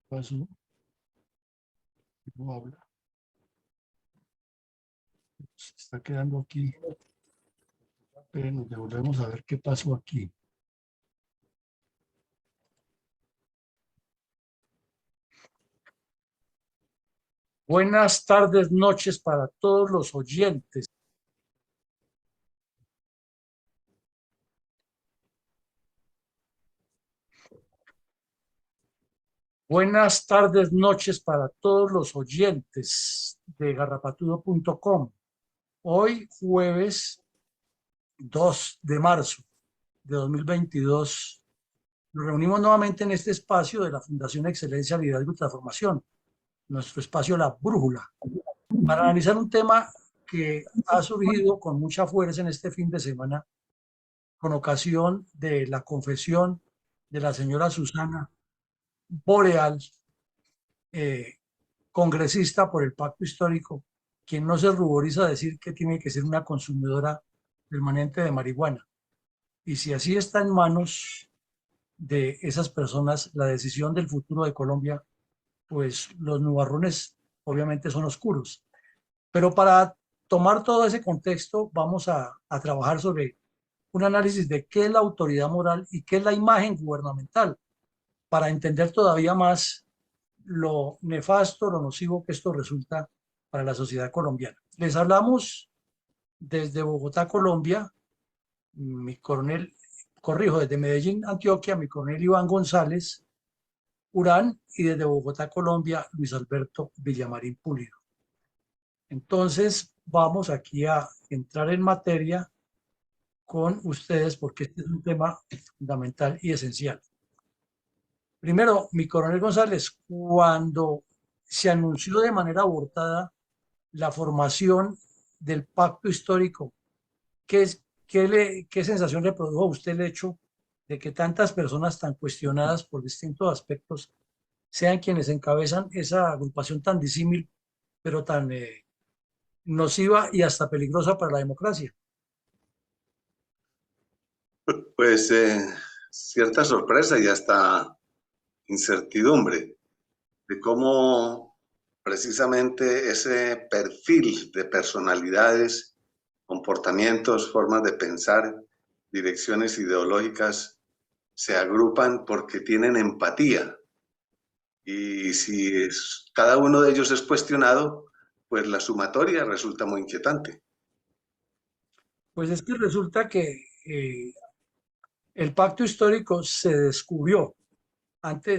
Pasó, no habla. Se está quedando aquí. Pero nos devolvemos a ver qué pasó aquí. Buenas tardes, noches para todos los oyentes. Buenas tardes, noches para todos los oyentes de garrapatudo.com. Hoy, jueves 2 de marzo de 2022, nos reunimos nuevamente en este espacio de la Fundación Excelencia, Liderazgo y Transformación, nuestro espacio La Brújula, para analizar un tema que ha surgido con mucha fuerza en este fin de semana con ocasión de la confesión de la señora Susana Boreal, eh, congresista por el Pacto Histórico, quien no se ruboriza a decir que tiene que ser una consumidora permanente de marihuana. Y si así está en manos de esas personas la decisión del futuro de Colombia, pues los nubarrones obviamente son oscuros. Pero para tomar todo ese contexto, vamos a trabajar sobre un análisis de qué es la autoridad moral y qué es la imagen gubernamental, para entender todavía más lo nefasto, lo nocivo que esto resulta para la sociedad colombiana. Les hablamos desde Bogotá, Colombia, mi coronel, corrijo, desde Medellín, Antioquia, mi coronel Iván González Urán, y desde Bogotá, Colombia, Luis Alberto Villamarín Pulido. Entonces, vamos aquí a entrar en materia con ustedes porque este es un tema fundamental y esencial. Primero, mi coronel González, cuando se anunció de manera abortada la formación del pacto histórico, ¿qué sensación le produjo a usted el hecho de que tantas personas tan cuestionadas por distintos aspectos sean quienes encabezan esa agrupación tan disímil, pero tan nociva y hasta peligrosa para la democracia? Pues cierta sorpresa y hasta incertidumbre de cómo precisamente ese perfil de personalidades, comportamientos, formas de pensar, direcciones ideológicas se agrupan porque tienen empatía. Y si cada uno de ellos es cuestionado, pues la sumatoria resulta muy inquietante. Pues es que resulta que el pacto histórico se descubrió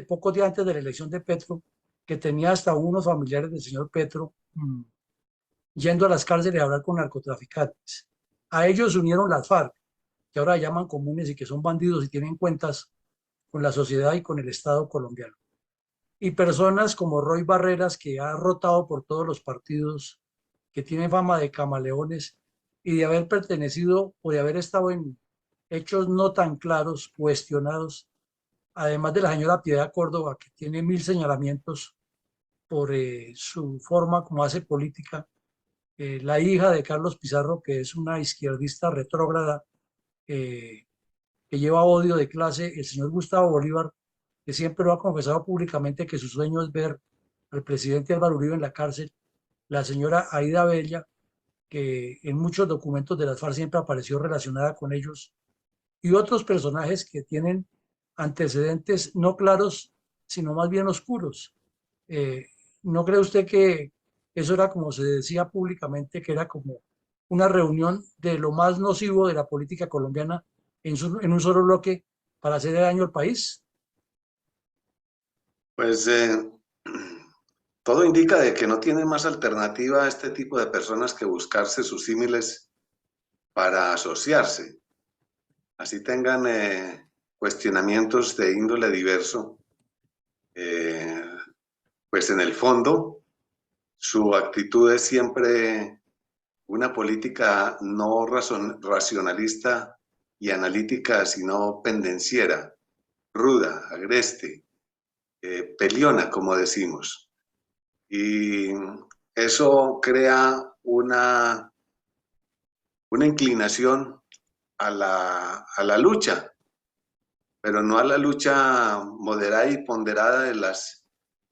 pocos días antes de la elección de Petro, que tenía hasta unos familiares del señor Petro yendo a las cárceles a hablar con narcotraficantes. A ellos se unieron las FARC, que ahora llaman comunes y que son bandidos y tienen cuentas con la sociedad y con el Estado colombiano. Y personas como Roy Barreras, que ha rotado por todos los partidos, que tienen fama de camaleones y de haber pertenecido o de haber estado en hechos no tan claros, cuestionados, además de la señora Piedad Córdoba, que tiene 1000 señalamientos por su forma como hace política, la hija de Carlos Pizarro, que es una izquierdista retrógrada, eh, que lleva odio de clase, el señor Gustavo Bolívar, que siempre lo ha confesado públicamente que su sueño es ver al presidente Álvaro Uribe en la cárcel, la señora Aida Bella, que en muchos documentos de las FARC siempre apareció relacionada con ellos, y otros personajes que tienen antecedentes no claros, sino más bien oscuros. Eh, ¿No cree usted que eso era como se decía públicamente, que era como una reunión de lo más nocivo de la política colombiana en un solo bloque para hacer daño al país? Pues todo indica de que no tiene más alternativa a este tipo de personas que buscarse sus símiles para asociarse. Así tengan cuestionamientos de índole diverso, eh, pues en el fondo su actitud es siempre una política no racionalista y analítica, sino pendenciera, ruda, agreste, peleona, como decimos. Y eso crea una inclinación a la lucha, pero no a la lucha moderada y ponderada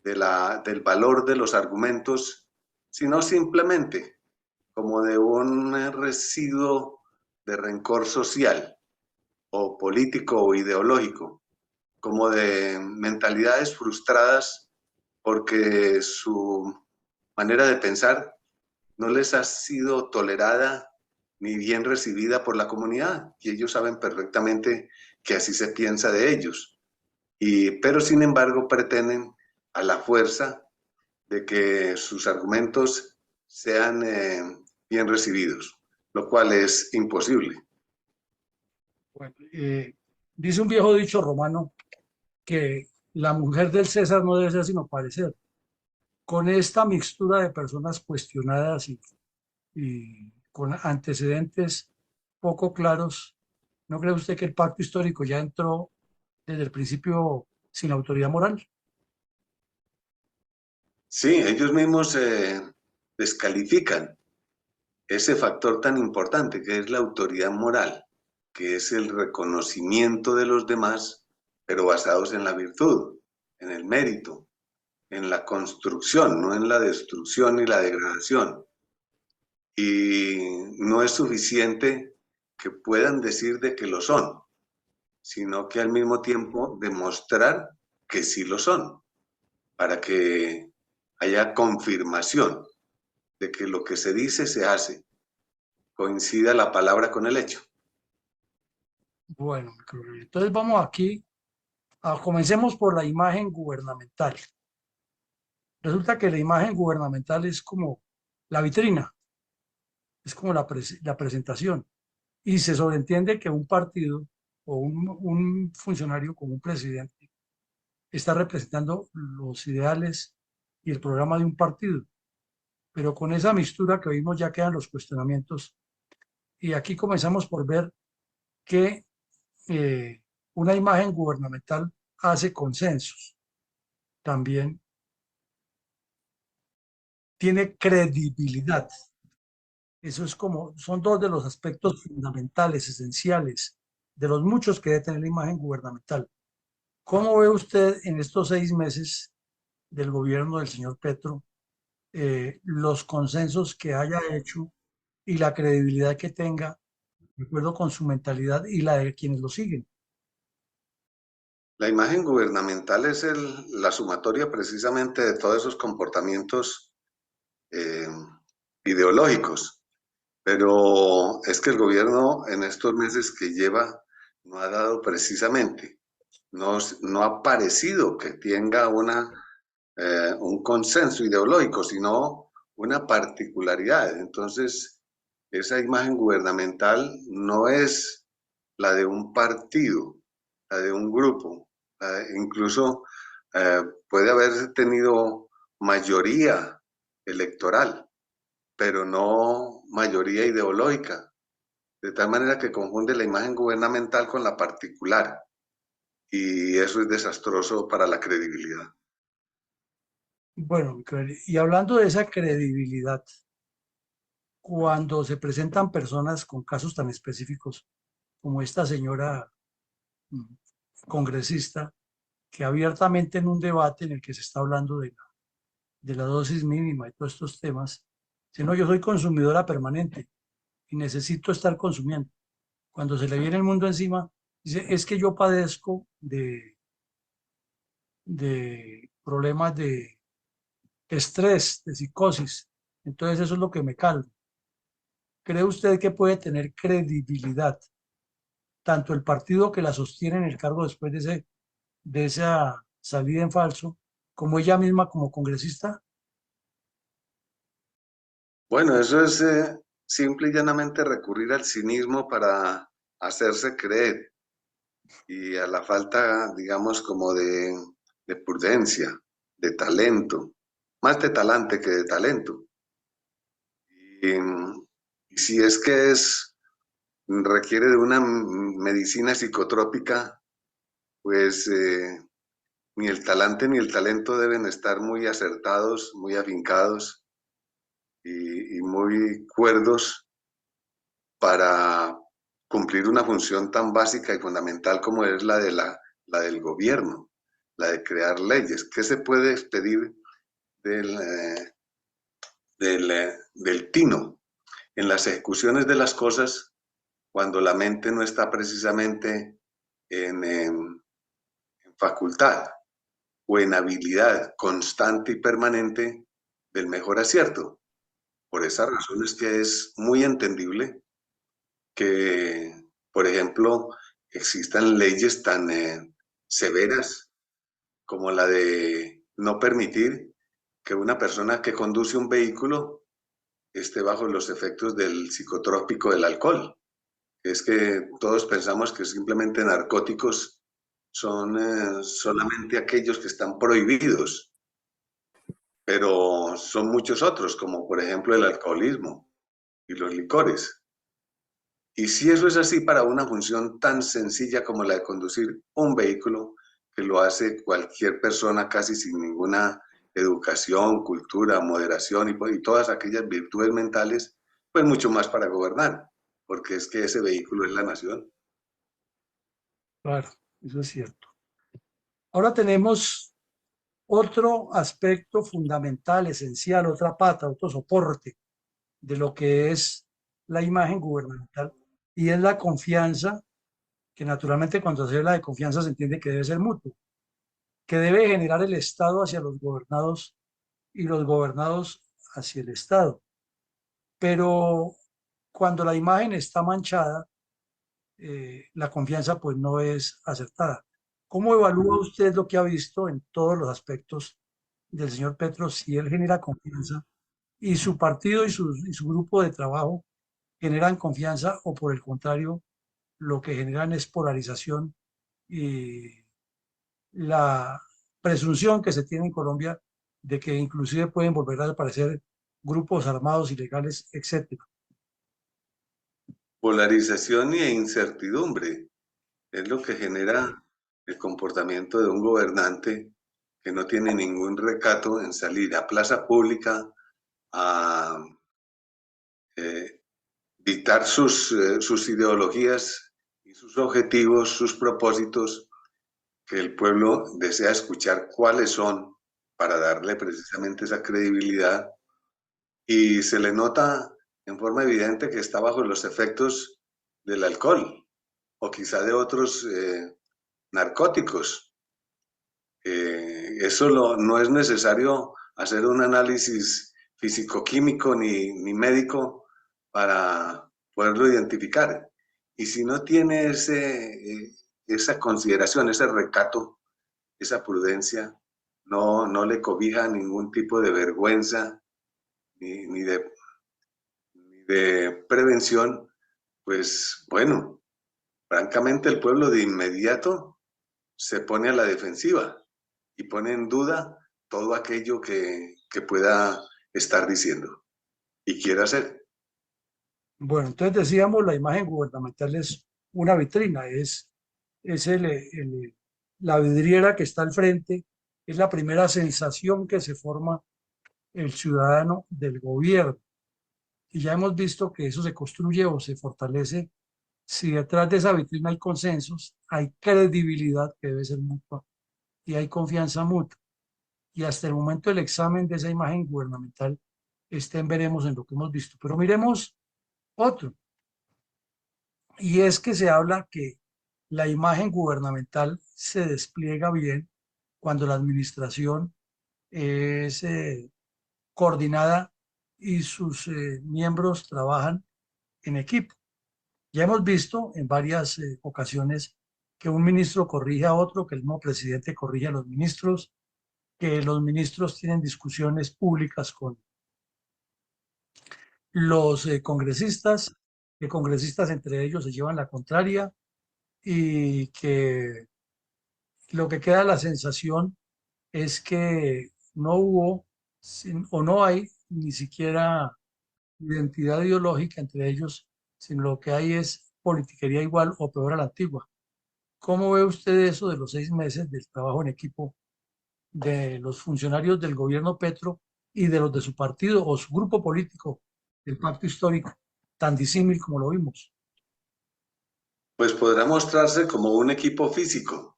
del valor de los argumentos, sino simplemente como de un residuo de rencor social o político o ideológico, como de mentalidades frustradas porque su manera de pensar no les ha sido tolerada ni bien recibida por la comunidad, y ellos saben perfectamente que así se piensa de ellos. Pero sin embargo pretenden a la fuerza de que sus argumentos sean bien recibidos, lo cual es imposible. Bueno, dice un viejo dicho romano que la mujer del César no debe ser sino parecer. Con esta mixtura de personas cuestionadas y con antecedentes poco claros, ¿no cree usted que el pacto histórico ya entró desde el principio sin autoridad moral? Sí, ellos mismos descalifican ese factor tan importante que es la autoridad moral, que es el reconocimiento de los demás, pero basados en la virtud, en el mérito, en la construcción, no en la destrucción y la degradación. Y no es suficiente que puedan decir de que lo son, sino que al mismo tiempo demostrar que sí lo son, para que haya confirmación de que lo que se dice se hace, coincida la palabra con el hecho. Bueno, entonces vamos aquí, comencemos por la imagen gubernamental. Resulta que la imagen gubernamental es como la vitrina, es como la presentación. Y se sobreentiende que un partido o un funcionario como un presidente está representando los ideales y el programa de un partido. Pero con esa mistura que vimos ya quedan los cuestionamientos. Y aquí comenzamos por ver que eh, una imagen gubernamental hace consensos. También tiene credibilidad. Eso es como, son dos de los aspectos fundamentales, esenciales, de los muchos que debe tener la imagen gubernamental. ¿Cómo ve usted en estos 6 meses del gobierno del señor Petro los consensos que haya hecho y la credibilidad que tenga, de acuerdo con su mentalidad y la de quienes lo siguen? La imagen gubernamental es la sumatoria precisamente de todos esos comportamientos eh, ideológicos, pero es que el gobierno en estos meses que lleva no ha dado precisamente, no ha parecido que tenga un consenso ideológico, sino una particularidad. Entonces, esa imagen gubernamental no es la de un partido, la de un grupo, incluso puede haber tenido mayoría electoral, pero no mayoría ideológica, de tal manera que confunde la imagen gubernamental con la particular, y eso es desastroso para la credibilidad. Bueno, y hablando de esa credibilidad, cuando se presentan personas con casos tan específicos como esta señora mm, congresista, que abiertamente en un debate en el que se está hablando de la dosis mínima y todos estos temas, dice, no, yo soy consumidora permanente y necesito estar consumiendo. Cuando se le viene el mundo encima, dice, es que yo padezco de problemas de estrés, de psicosis, entonces eso es lo que me calma. ¿Cree usted que puede tener credibilidad tanto el partido que la sostiene en el cargo después de esa salida en falso, como ella misma como congresista? Bueno, eso es simple y llanamente recurrir al cinismo para hacerse creer y a la falta, digamos, como de prudencia, de talento, más de talante que de talento. Y, y si es que requiere de una medicina psicotrópica, pues ni el talante ni el talento deben estar muy acertados, muy afincados y muy cuerdos para cumplir una función tan básica y fundamental como es la del gobierno. la de crear leyes. ¿Qué se puede expedir del tino en las ejecuciones de las cosas cuando la mente no está precisamente en facultad o en habilidad constante y permanente del mejor acierto? Por esa razón es que es muy entendible que, por ejemplo, existan leyes tan severas como la de no permitir que una persona que conduce un vehículo esté bajo los efectos del psicotrópico del alcohol. Es que todos pensamos que simplemente narcóticos son solamente aquellos que están prohibidos, pero son muchos otros, como por ejemplo el alcoholismo y los licores. Y si eso es así para una función tan sencilla como la de conducir un vehículo, que lo hace cualquier persona casi sin ninguna educación, cultura, moderación y todas aquellas virtudes mentales, pues mucho más para gobernar, porque es que ese vehículo es la nación. Claro, eso es cierto. Ahora tenemos otro aspecto fundamental, esencial, otra pata, otro soporte de lo que es la imagen gubernamental, y es la confianza, que naturalmente cuando se habla de confianza se entiende que debe ser mutuo, que debe generar el Estado hacia los gobernados y los gobernados hacia el Estado. Pero cuando la imagen está manchada, la confianza pues no es acertada. ¿Cómo evalúa usted lo que ha visto en todos los aspectos del señor Petro, si él genera confianza y su partido y su grupo de trabajo generan confianza, o por el contrario, lo que generan es polarización y la presunción que se tiene en Colombia de que inclusive pueden volver a aparecer grupos armados ilegales, etcétera? Polarización e incertidumbre es lo que genera el comportamiento de un gobernante que no tiene ningún recato en salir a plaza pública a eh, dictar sus ideologías y sus objetivos, sus propósitos, que el pueblo desea escuchar cuáles son para darle precisamente esa credibilidad, y se le nota en forma evidente que está bajo los efectos del alcohol o quizá de otros narcóticos. No es necesario hacer un análisis físico-químico ni médico para poderlo identificar. Y si no tiene esa consideración, ese recato, esa prudencia, no le cobija ningún tipo de vergüenza ni de prevención, pues bueno, francamente el pueblo de inmediato se pone a la defensiva y pone en duda todo aquello que pueda estar diciendo y quiera hacer. Bueno, entonces decíamos, la imagen gubernamental es una vitrina, es la vidriera que está al frente, es la primera sensación que se forma el ciudadano del gobierno. Y ya hemos visto que eso se construye o se fortalece si detrás de esa vitrina hay consensos, hay credibilidad que debe ser mutua y hay confianza mutua. Y hasta el momento del examen de esa imagen gubernamental, veremos en lo que hemos visto. Pero miremos otro, y es que se habla que la imagen gubernamental se despliega bien cuando la administración es coordinada y sus miembros trabajan en equipo. Ya hemos visto en varias ocasiones que un ministro corrige a otro, que el mismo presidente corrige a los ministros, que los ministros tienen discusiones públicas con los congresistas, que congresistas entre ellos se llevan la contraria, y que lo que queda la sensación es que no hubo o no hay ni siquiera identidad ideológica entre ellos, sino lo que hay es politiquería igual o peor a la antigua. ¿Cómo ve usted eso de los 6 meses del trabajo en equipo de los funcionarios del gobierno Petro y de los de su partido o su grupo político, el pacto histórico, tan disímil como lo vimos? Pues podrá mostrarse como un equipo físico,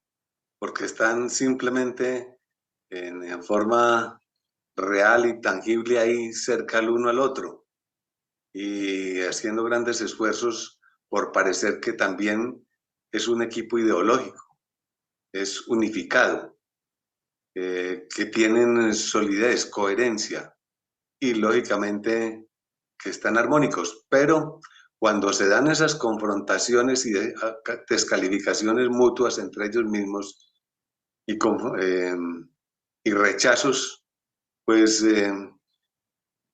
porque están simplemente en forma real y tangible ahí cerca el uno al otro y haciendo grandes esfuerzos por parecer que también es un equipo ideológico, es unificado, que tienen solidez, coherencia y lógicamente que están armónicos, pero cuando se dan esas confrontaciones y descalificaciones mutuas entre ellos mismos y, y rechazos, pues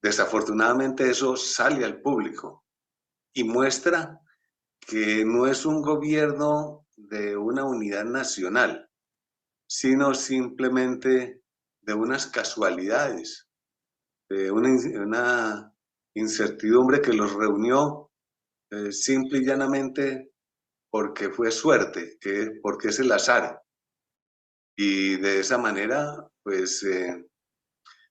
desafortunadamente eso sale al público y muestra que no es un gobierno de una unidad nacional, sino simplemente de unas casualidades, de una incertidumbre que los reunió simple y llanamente porque fue suerte, porque es el azar. Y de esa manera, pues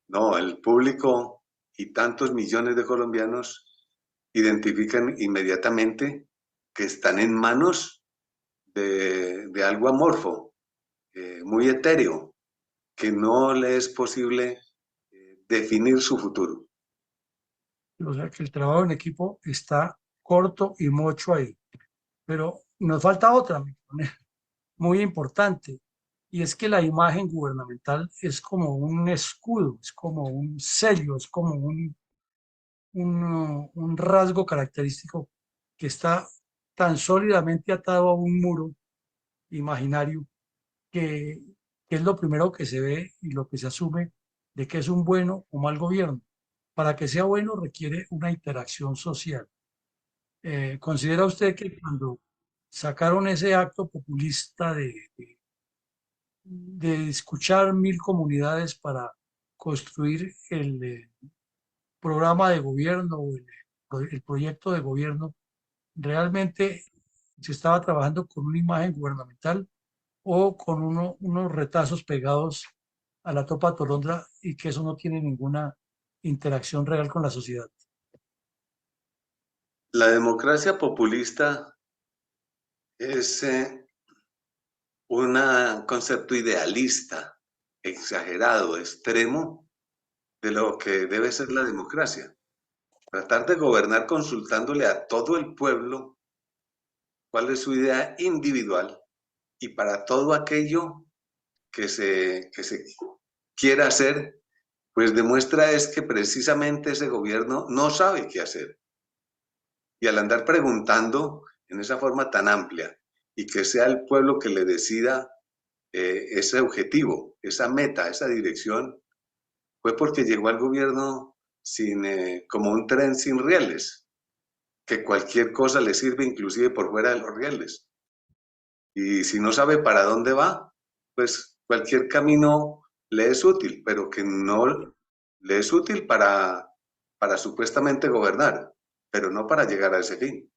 no, el público y tantos millones de colombianos identifican inmediatamente que están en manos de algo amorfo, muy etéreo, que no le es posible definir su futuro. O sea que el trabajo en equipo está corto y mucho ahí. Pero nos falta otra, mi coronel, muy importante, y es que la imagen gubernamental es como un escudo, es como un sello, es como un rasgo característico que está tan sólidamente atado a un muro imaginario que, que es lo primero que se ve y lo que se asume de que es un bueno o mal gobierno. Para que sea bueno requiere una interacción social. ¿Considera usted que cuando sacaron ese acto populista de escuchar 1000 comunidades para construir el programa de gobierno o el proyecto de gobierno, realmente se estaba trabajando con una imagen gubernamental o con unos retazos pegados a la topa tolondra y que eso no tiene ninguna interacción real con la sociedad? La democracia populista es un concepto idealista, exagerado, extremo de lo que debe ser la democracia. Tratar de gobernar consultándole a todo el pueblo cuál es su idea individual y para todo aquello que se quiera hacer, pues demuestra es que precisamente ese gobierno no sabe qué hacer. Y al andar preguntando en esa forma tan amplia y que sea el pueblo que le decida ese objetivo, esa meta, esa dirección, fue porque llegó al gobierno sin, como un tren sin rieles, que cualquier cosa le sirve inclusive por fuera de los rieles. Y si no sabe para dónde va, pues cualquier camino le es útil, pero que no le es útil para supuestamente gobernar, pero no para llegar a ese fin.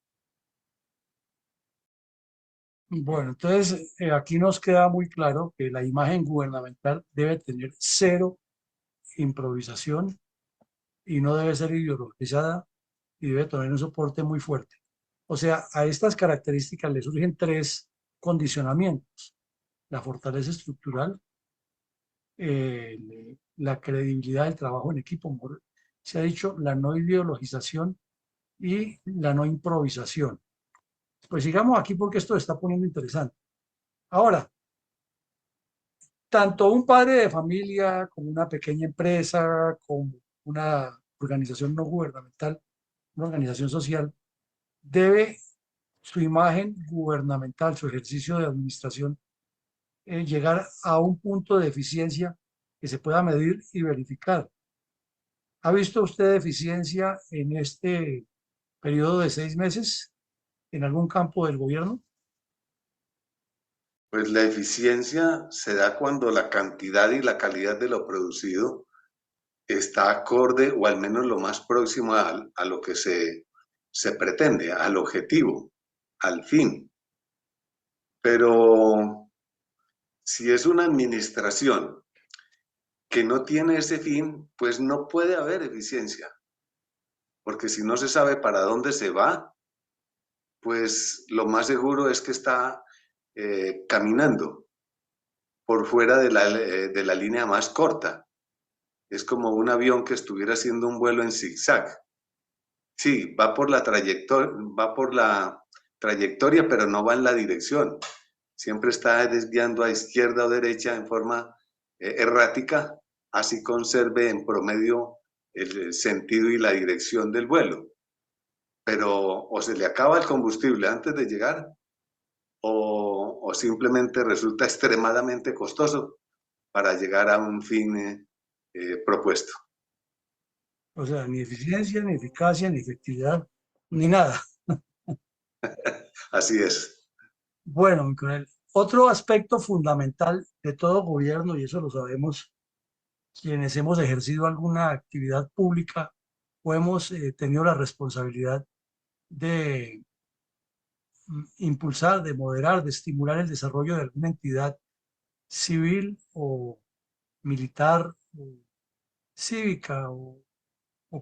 Bueno, entonces aquí nos queda muy claro que la imagen gubernamental debe tener cero improvisación y no debe ser ideologizada y debe tener un soporte muy fuerte. O sea, a estas características le surgen tres condicionamientos: la fortaleza estructural, la credibilidad del trabajo en equipo, se ha dicho la no ideologización y la no improvisación. Pues sigamos aquí porque esto se está poniendo interesante. Ahora, tanto un padre de familia como una pequeña empresa, como una organización no gubernamental, una organización social, debe su imagen gubernamental, su ejercicio de administración, llegar a un punto de eficiencia que se pueda medir y verificar. ¿Ha visto usted eficiencia en este periodo de 6 meses en algún campo del gobierno? Pues la eficiencia se da cuando la cantidad y la calidad de lo producido está acorde o al menos lo más próximo a lo que se pretende, al objetivo, al fin. Pero si es una administración que no tiene ese fin, pues no puede haber eficiencia, porque si no se sabe para dónde se va, pues lo más seguro es que está caminando. por fuera de la línea más corta. Es como un avión que estuviera haciendo un vuelo en zigzag. Sí, va por la trayectoria, pero no va en la dirección. Siempre está desviando a izquierda o derecha en forma errática, así conserve en promedio el sentido y la dirección del vuelo. Pero o se le acaba el combustible antes de llegar, o simplemente resulta extremadamente costoso para llegar a un fin propuesto. O sea, ni eficiencia, ni eficacia, ni efectividad, ni nada. Así es. Bueno, mi coronel, otro aspecto fundamental de todo gobierno, y eso lo sabemos quienes hemos ejercido alguna actividad pública o hemos tenido la responsabilidad de impulsar, de moderar, de estimular el desarrollo de alguna entidad civil o militar, o cívica o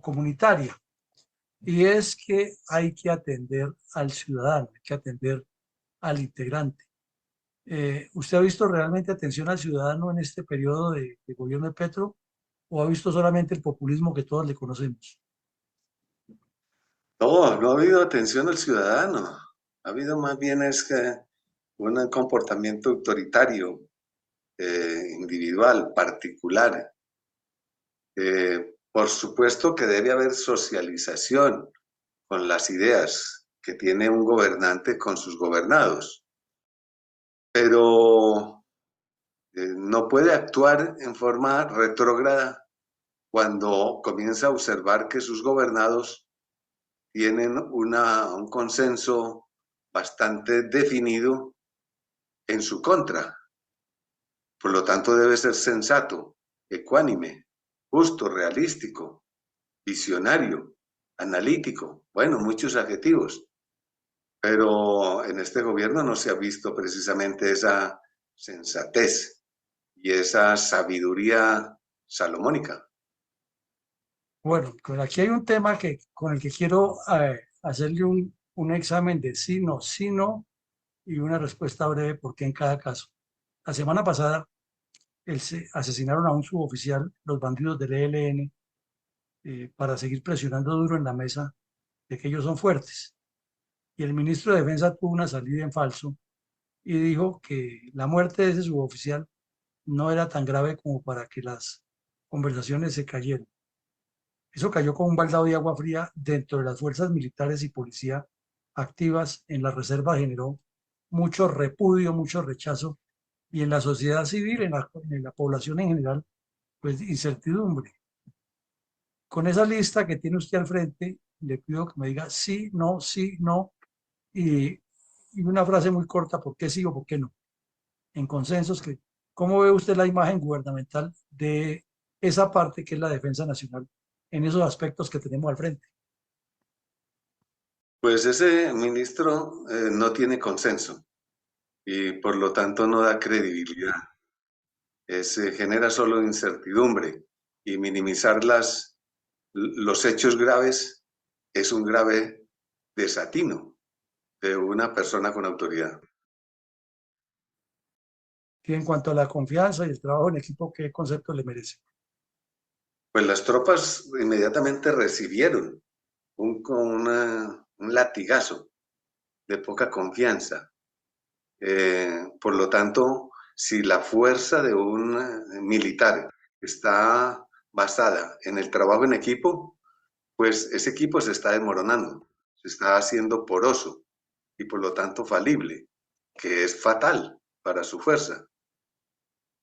comunitaria. Y es que hay que atender al ciudadano, hay que atender al integrante. ¿Usted ha visto realmente atención al ciudadano en este periodo de gobierno de Petro o ha visto solamente el populismo que todos le conocemos? No, no ha habido atención al ciudadano. Ha habido más bien es que un comportamiento autoritario, individual, particular. Por supuesto que debe haber socialización con las ideas que tiene un gobernante con sus gobernados, pero no puede actuar en forma retrógrada cuando comienza a observar que sus gobernados tienen un consenso bastante definido en su contra. Por lo tanto, debe ser sensato, ecuánime, justo, realístico, visionario, analítico, bueno, muchos adjetivos, pero en este gobierno no se ha visto precisamente esa sensatez y esa sabiduría salomónica. Bueno, pues aquí hay un tema con el que quiero hacerle un examen de sí, no y una respuesta breve por qué en cada caso. La semana pasada asesinaron a un suboficial, los bandidos del ELN, para seguir presionando duro en la mesa de que ellos son fuertes. Y el ministro de Defensa tuvo una salida en falso y dijo que la muerte de ese suboficial no era tan grave como para que las conversaciones se cayeran. Eso cayó como un baldado de agua fría dentro de las fuerzas militares y policía activas en la reserva, generó mucho repudio, mucho rechazo y en la sociedad civil, en la población en general, pues incertidumbre. Con esa lista que tiene usted al frente, le pido que me diga sí, no y, y una frase muy corta, ¿por qué sí o por qué no? En consensos que, ¿cómo ve usted la imagen gubernamental de esa parte que es la defensa nacional en esos aspectos que tenemos al frente? Pues ese ministro no tiene consenso y por lo tanto no da credibilidad. Genera solo incertidumbre y minimizar los hechos graves es un grave desatino de una persona con autoridad. Y en cuanto a la confianza y el trabajo en equipo, ¿qué concepto le merece? Pues las tropas inmediatamente recibieron un latigazo de poca confianza. Por lo tanto, si la fuerza de un militar está basada en el trabajo en equipo, pues ese equipo se está desmoronando, se está haciendo poroso y por lo tanto falible, que es fatal para su fuerza.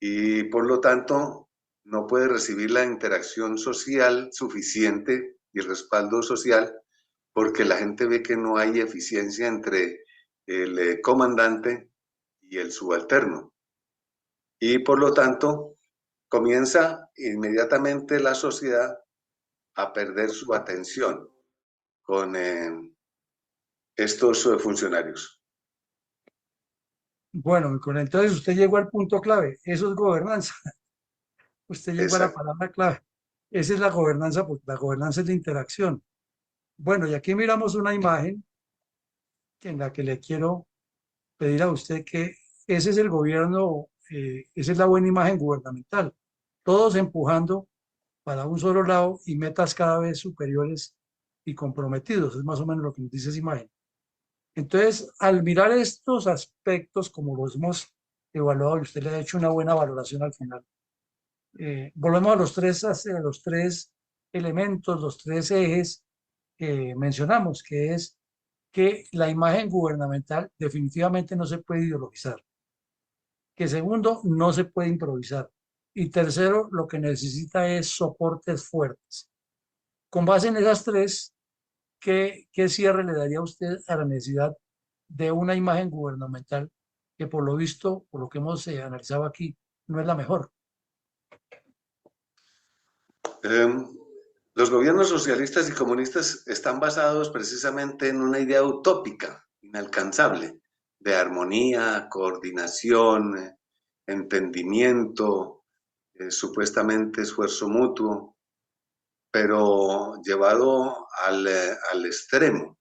Y por lo tanto no puede recibir la interacción social suficiente y el respaldo social porque la gente ve que no hay eficiencia entre el comandante y el subalterno. Y por lo tanto comienza inmediatamente la sociedad a perder su atención con estos funcionarios. Bueno, entonces usted llegó al punto clave, eso es gobernanza, usted llegó a la Exacto. palabra clave, esa es la gobernanza, porque la gobernanza es la interacción. Bueno, y aquí miramos una imagen en la que le quiero pedir a usted que ese es el gobierno esa es la buena imagen gubernamental. Todos empujando para un solo lado y metas cada vez superiores y comprometidos. Es más o menos lo que nos dice esa imagen. Entonces, al mirar estos aspectos, como los hemos evaluado, y usted le ha hecho una buena valoración al final, volvemos a los tres elementos, los tres ejes que mencionamos, que es que la imagen gubernamental definitivamente no se puede ideologizar, que segundo, no se puede improvisar, y tercero, lo que necesita es soportes fuertes. Con base en esas tres, ¿qué cierre le daría a usted a la necesidad de una imagen gubernamental que por lo visto, por lo que hemos analizado aquí, no es la mejor? Los gobiernos socialistas y comunistas están basados precisamente en una idea utópica, inalcanzable, de armonía, coordinación, entendimiento, supuestamente esfuerzo mutuo, pero llevado al extremo,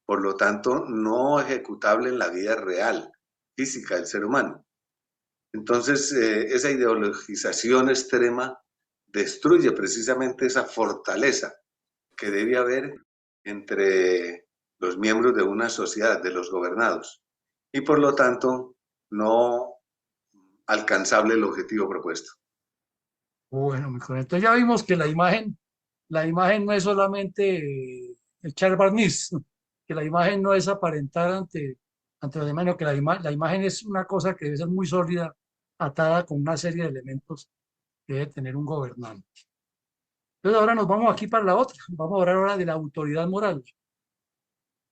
por lo tanto no ejecutable en la vida real, física del ser humano. Entonces, esa ideologización extrema destruye precisamente esa fortaleza que debe haber entre los miembros de una sociedad, de los gobernados, y por lo tanto no alcanzable el objetivo propuesto. Bueno, mejor. Entonces ya vimos que la imagen no es solamente echar barniz, que la imagen no es aparentar ante los demás, sino que la imagen es una cosa que debe ser muy sólida, atada con una serie de elementos que debe tener un gobernante. Entonces ahora nos vamos aquí para la otra, vamos a hablar ahora de la autoridad moral.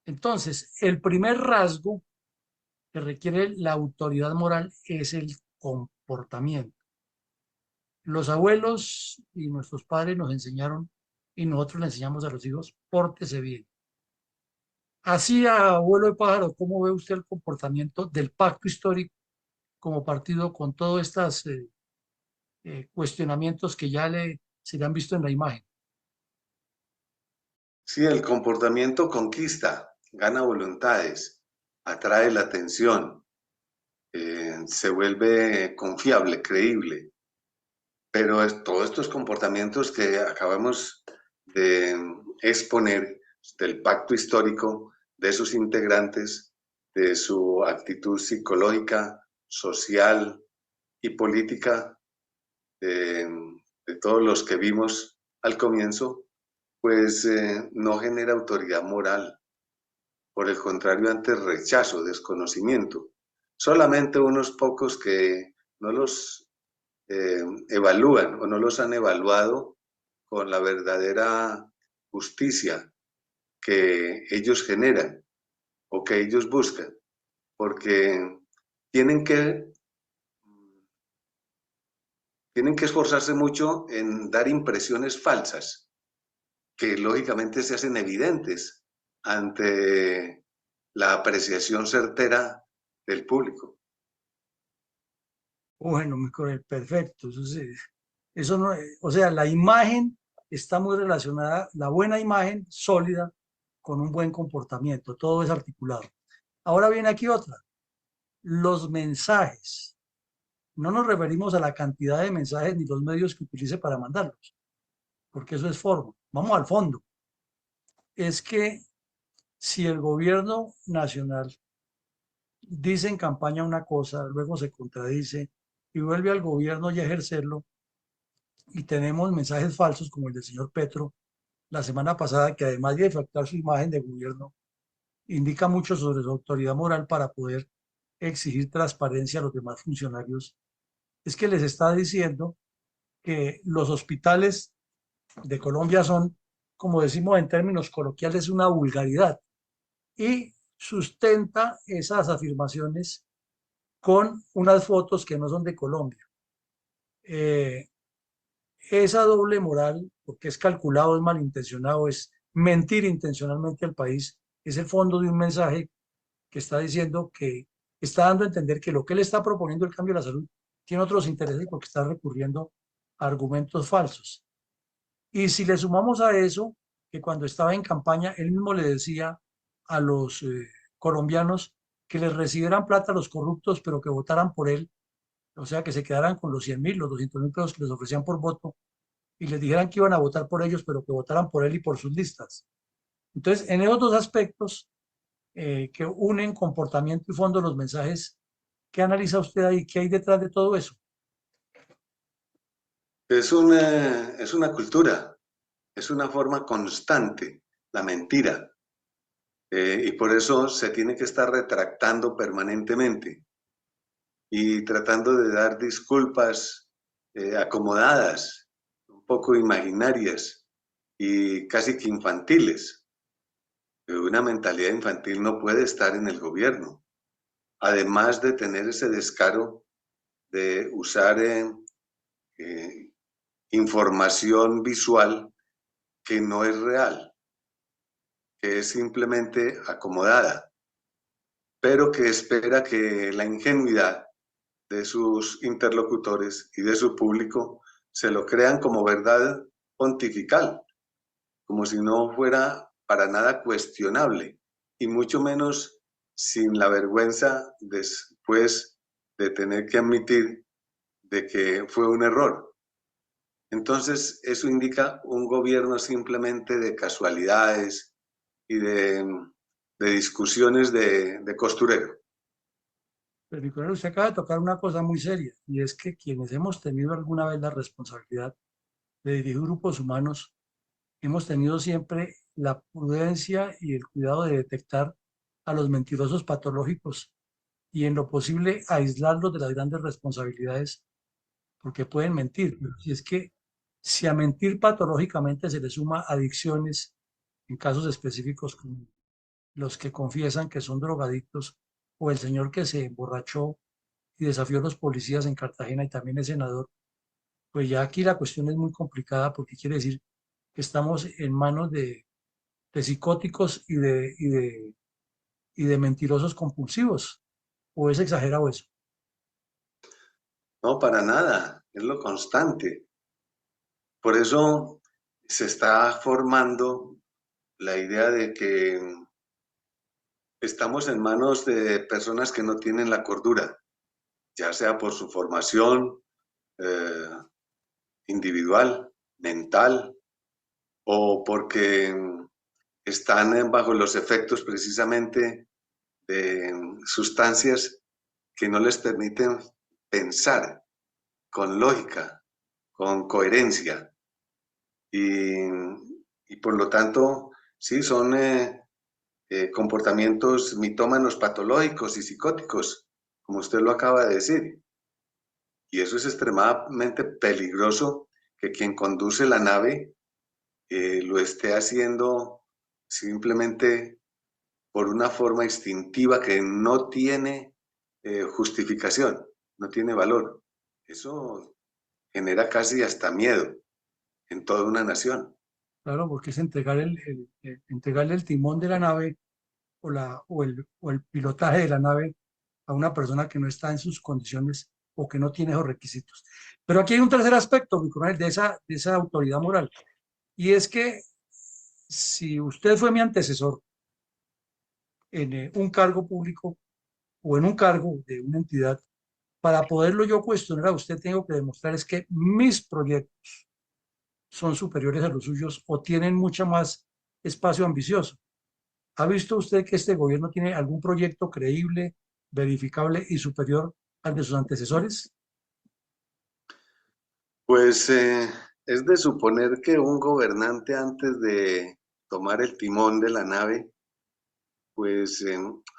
Entonces, el primer rasgo que requiere la autoridad moral es el comportamiento. Los abuelos y nuestros padres nos enseñaron y nosotros le enseñamos a los hijos, pórtese bien. Así, abuelo de pájaro, ¿cómo ve usted el comportamiento del pacto histórico como partido con todos estos cuestionamientos que se le han visto en la imagen? Sí, el comportamiento conquista, gana voluntades, atrae la atención, se vuelve confiable, creíble, pero todos estos comportamientos que acabamos de exponer del pacto histórico, de sus integrantes, de su actitud psicológica, social y política, de todos los que vimos al comienzo, pues no genera autoridad moral. Por el contrario, ante rechazo, desconocimiento. Solamente unos pocos que no los evalúan o no los han evaluado con la verdadera justicia que ellos generan o que ellos buscan, porque tienen que, tienen que esforzarse mucho en dar impresiones falsas, que lógicamente se hacen evidentes ante la apreciación certera del público. Bueno, perfecto. Eso no, o sea, la imagen está muy relacionada, la buena imagen sólida con un buen comportamiento, todo es articulado. Ahora viene aquí otra, los mensajes. No nos referimos a la cantidad de mensajes ni los medios que utilice para mandarlos, porque eso es forma. Vamos al fondo. Es que si el gobierno nacional dice en campaña una cosa, luego se contradice y vuelve al gobierno y a ejercerlo, y tenemos mensajes falsos como el del señor Petro la semana pasada, que además de afectar su imagen de gobierno, indica mucho sobre su autoridad moral para poder exigir transparencia a los demás funcionarios, es que les está diciendo que los hospitales de Colombia son, como decimos en términos coloquiales, una vulgaridad, y sustenta esas afirmaciones con unas fotos que no son de Colombia. Eh, Esa doble moral, porque es calculado, es malintencionado, es mentir intencionalmente al país, es el fondo de un mensaje que está diciendo que está dando a entender que lo que él está proponiendo, el cambio de la salud, tiene otros intereses porque está recurriendo a argumentos falsos. Y si le sumamos a eso, que cuando estaba en campaña, él mismo le decía a los colombianos que les recibieran plata a los corruptos, pero que votaran por él, o sea, que se quedaran con los 100.000, los 200.000 pesos que les ofrecían por voto y les dijeran que iban a votar por ellos, pero que votaran por él y por sus listas. Entonces, en esos dos aspectos que unen comportamiento y fondo los mensajes, ¿qué analiza usted ahí? ¿Qué hay detrás de todo eso? Es una cultura, es una forma constante, la mentira. Y por eso se tiene que estar retractando permanentemente y tratando de dar disculpas acomodadas, un poco imaginarias y casi que infantiles. Una mentalidad infantil no puede estar en el gobierno, además de tener ese descaro de usar eh, información visual que no es real, que es simplemente acomodada, pero que espera que la ingenuidad de sus interlocutores y de su público se lo crean como verdad pontifical, como si no fuera para nada cuestionable, y mucho menos sin la vergüenza después de tener que admitir de que fue un error. Entonces, eso indica un gobierno simplemente de casualidades y de discusiones de costurero. Pero Nicolás, usted acaba de tocar una cosa muy seria, y es que quienes hemos tenido alguna vez la responsabilidad de dirigir grupos humanos, hemos tenido siempre la prudencia y el cuidado de detectar a los mentirosos patológicos y en lo posible aislarlos de las grandes responsabilidades, porque pueden mentir. Pero si es que si a mentir patológicamente se le suma adicciones, en casos específicos como los que confiesan que son drogadictos, o el señor que se emborrachó y desafió a los policías en Cartagena y también es senador, pues ya aquí la cuestión es muy complicada porque quiere decir que estamos en manos de psicóticos y de mentirosos compulsivos. ¿O es exagerado eso? No, para nada, es lo constante. Por eso se está formando la idea de que estamos en manos de personas que no tienen la cordura, ya sea por su formación eh, individual, mental, o porque están bajo los efectos precisamente de sustancias que no les permiten pensar con lógica, con coherencia. Y, y por lo tanto, sí, son comportamientos mitómanos patológicos y psicóticos, como usted lo acaba de decir. Y eso es extremadamente peligroso, que quien conduce la nave lo esté haciendo simplemente por una forma instintiva que no tiene justificación, no tiene valor. Eso genera casi hasta miedo en toda una nación. Claro, porque es entregar entregarle el timón de la nave o el pilotaje de la nave a una persona que no está en sus condiciones o que no tiene esos requisitos. Pero aquí hay un tercer aspecto, mi coronel, de esa autoridad moral, y es que si usted fue mi antecesor en un cargo público o en un cargo de una entidad, para poderlo yo cuestionar a usted tengo que demostrar es que mis proyectos son superiores a los suyos o tienen mucha más espacio ambicioso. ¿Ha visto usted que este gobierno tiene algún proyecto creíble, verificable y superior al de sus antecesores? Pues es de suponer que un gobernante antes de tomar el timón de la nave, pues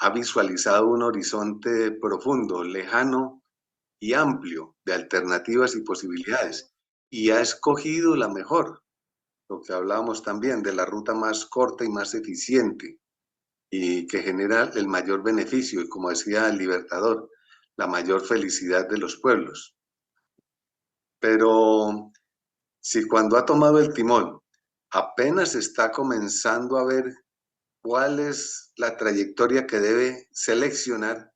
ha visualizado un horizonte profundo, lejano y amplio de alternativas y posibilidades y ha escogido la mejor, lo que hablábamos también de la ruta más corta y más eficiente y que genera el mayor beneficio y, como decía el Libertador, la mayor felicidad de los pueblos. Pero si cuando ha tomado el timón apenas está comenzando a ver cuál es la trayectoria que debe seleccionar,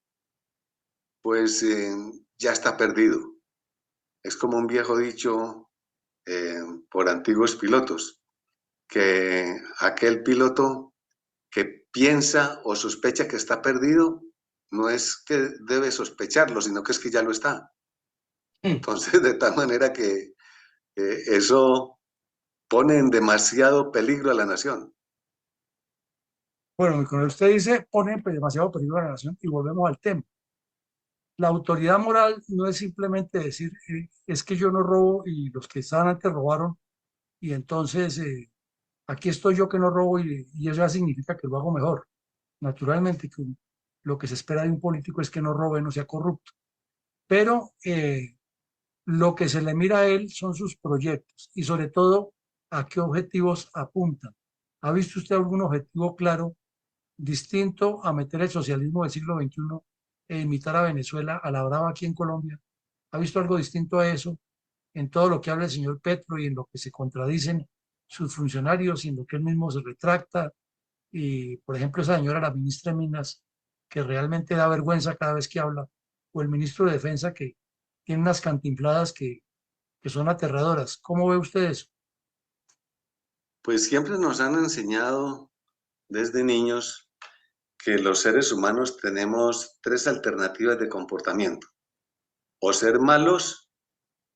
pues ya está perdido. Es como un viejo dicho eh, por antiguos pilotos, que aquel piloto que piensa o sospecha que está perdido, no es que debe sospecharlo, sino que es que ya lo está. Entonces, de tal manera que eso pone en demasiado peligro a la nación. Bueno, mi coronel, usted dice pone en demasiado peligro a la nación y volvemos al tema. La autoridad moral no es simplemente decir, es que yo no robo y los que estaban antes robaron y entonces aquí estoy yo que no robo y eso ya significa que lo hago mejor. Naturalmente, que lo que se espera de un político es que no robe, no sea corrupto. Pero lo que se le mira a él son sus proyectos y sobre todo a qué objetivos apuntan. ¿Ha visto usted algún objetivo claro distinto a meter el socialismo del siglo XXI e imitar a Venezuela a la brava aquí en Colombia? ¿Ha visto algo distinto a eso en todo lo que habla el señor Petro y en lo que se contradicen sus funcionarios y en lo que él mismo se retracta? Y, por ejemplo, esa señora, la ministra de Minas, que realmente da vergüenza cada vez que habla, o el ministro de Defensa, que tiene unas cantinfladas que son aterradoras. ¿Cómo ve usted eso? Pues siempre nos han enseñado desde niños que los seres humanos tenemos tres alternativas de comportamiento: o ser malos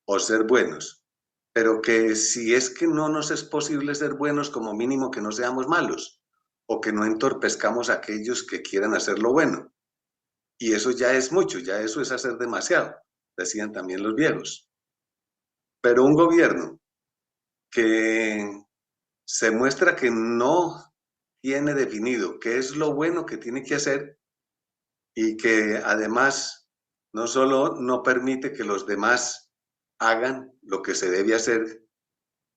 o ser buenos. Pero que si es que no nos es posible ser buenos, como mínimo que no seamos malos, o que no entorpezcamos a aquellos que quieran hacer lo bueno. Y eso ya es mucho, ya eso es hacer demasiado, decían también los viejos. Pero un gobierno que se muestra que no tiene definido qué es lo bueno que tiene que hacer, y que además no solo no permite que los demás hagan lo que se debe hacer,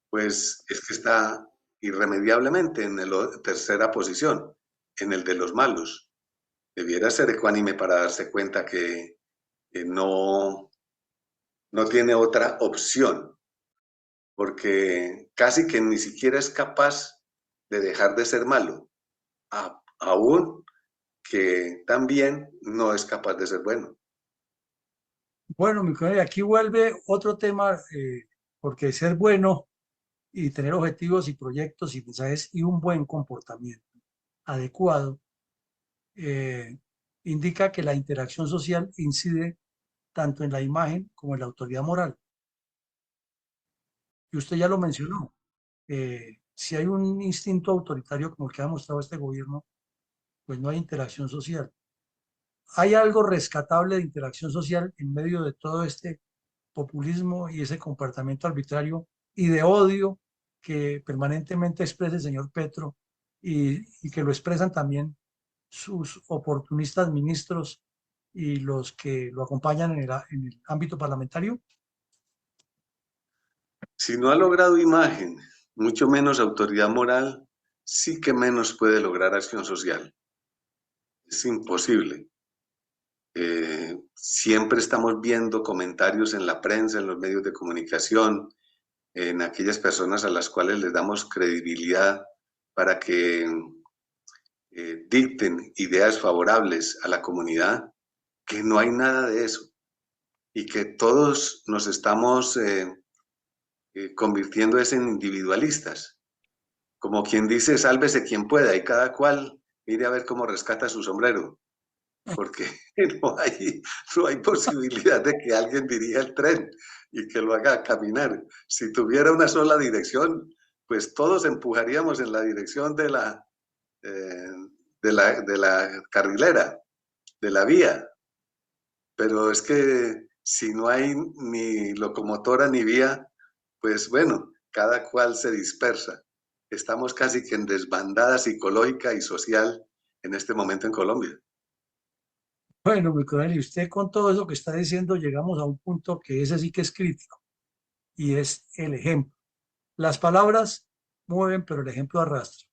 pues es que está irremediablemente en la tercera posición, en el de los malos. Debiera ser ecuánime para darse cuenta que no tiene otra opción, porque casi que ni siquiera es capaz de dejar de ser malo, aún que también no es capaz de ser bueno. Bueno, mi colega, aquí vuelve otro tema, porque ser bueno y tener objetivos y proyectos y mensajes y un buen comportamiento adecuado eh, indica que la interacción social incide tanto en la imagen como en la autoridad moral. Y usted ya lo mencionó. Si hay un instinto autoritario como el que ha mostrado este gobierno, pues no hay interacción social. ¿Hay algo rescatable de interacción social en medio de todo este populismo y ese comportamiento arbitrario y de odio que permanentemente expresa el señor Petro y que lo expresan también sus oportunistas ministros y los que lo acompañan en el ámbito parlamentario? Si no ha logrado imagen, mucho menos autoridad moral, sí que menos puede lograr acción social. Es imposible. Siempre estamos viendo comentarios en la prensa, en los medios de comunicación, en aquellas personas a las cuales les damos credibilidad para que dicten ideas favorables a la comunidad, que no hay nada de eso y que todos nos estamos convirtiendo en individualistas. Como quien dice, sálvese quien pueda y cada cual mire a ver cómo rescata su sombrero, porque no hay posibilidad de que alguien dirija el tren y que lo haga caminar. Si tuviera una sola dirección, pues todos empujaríamos en la dirección eh, de la carrilera, de la vía. Pero es que si no hay ni locomotora ni vía, pues bueno, cada cual se dispersa. Estamos casi que en desbandada psicológica y social en este momento en Colombia. Bueno, mi coronel, y usted con todo eso que está diciendo, llegamos a un punto que ese sí que es crítico, y es el ejemplo. Las palabras mueven, pero el ejemplo arrastra.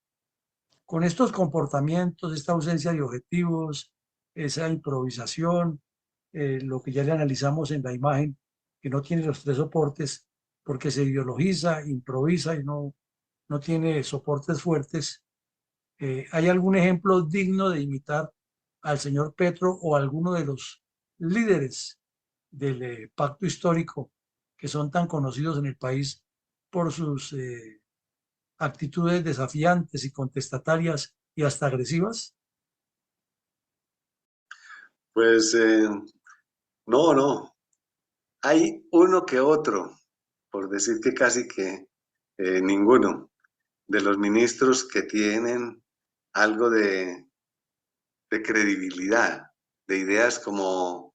Con estos comportamientos, esta ausencia de objetivos, esa improvisación, lo que ya le analizamos en la imagen, que no tiene los tres soportes, porque se ideologiza, improvisa y no tiene soportes fuertes. ¿Hay algún ejemplo digno de imitar al señor Petro o a alguno de los líderes del pacto histórico que son tan conocidos en el país por sus actitudes desafiantes y contestatarias y hasta agresivas? Pues no, no. Hay uno que otro, por decir que casi que ninguno, de los ministros que tienen algo de credibilidad, de ideas como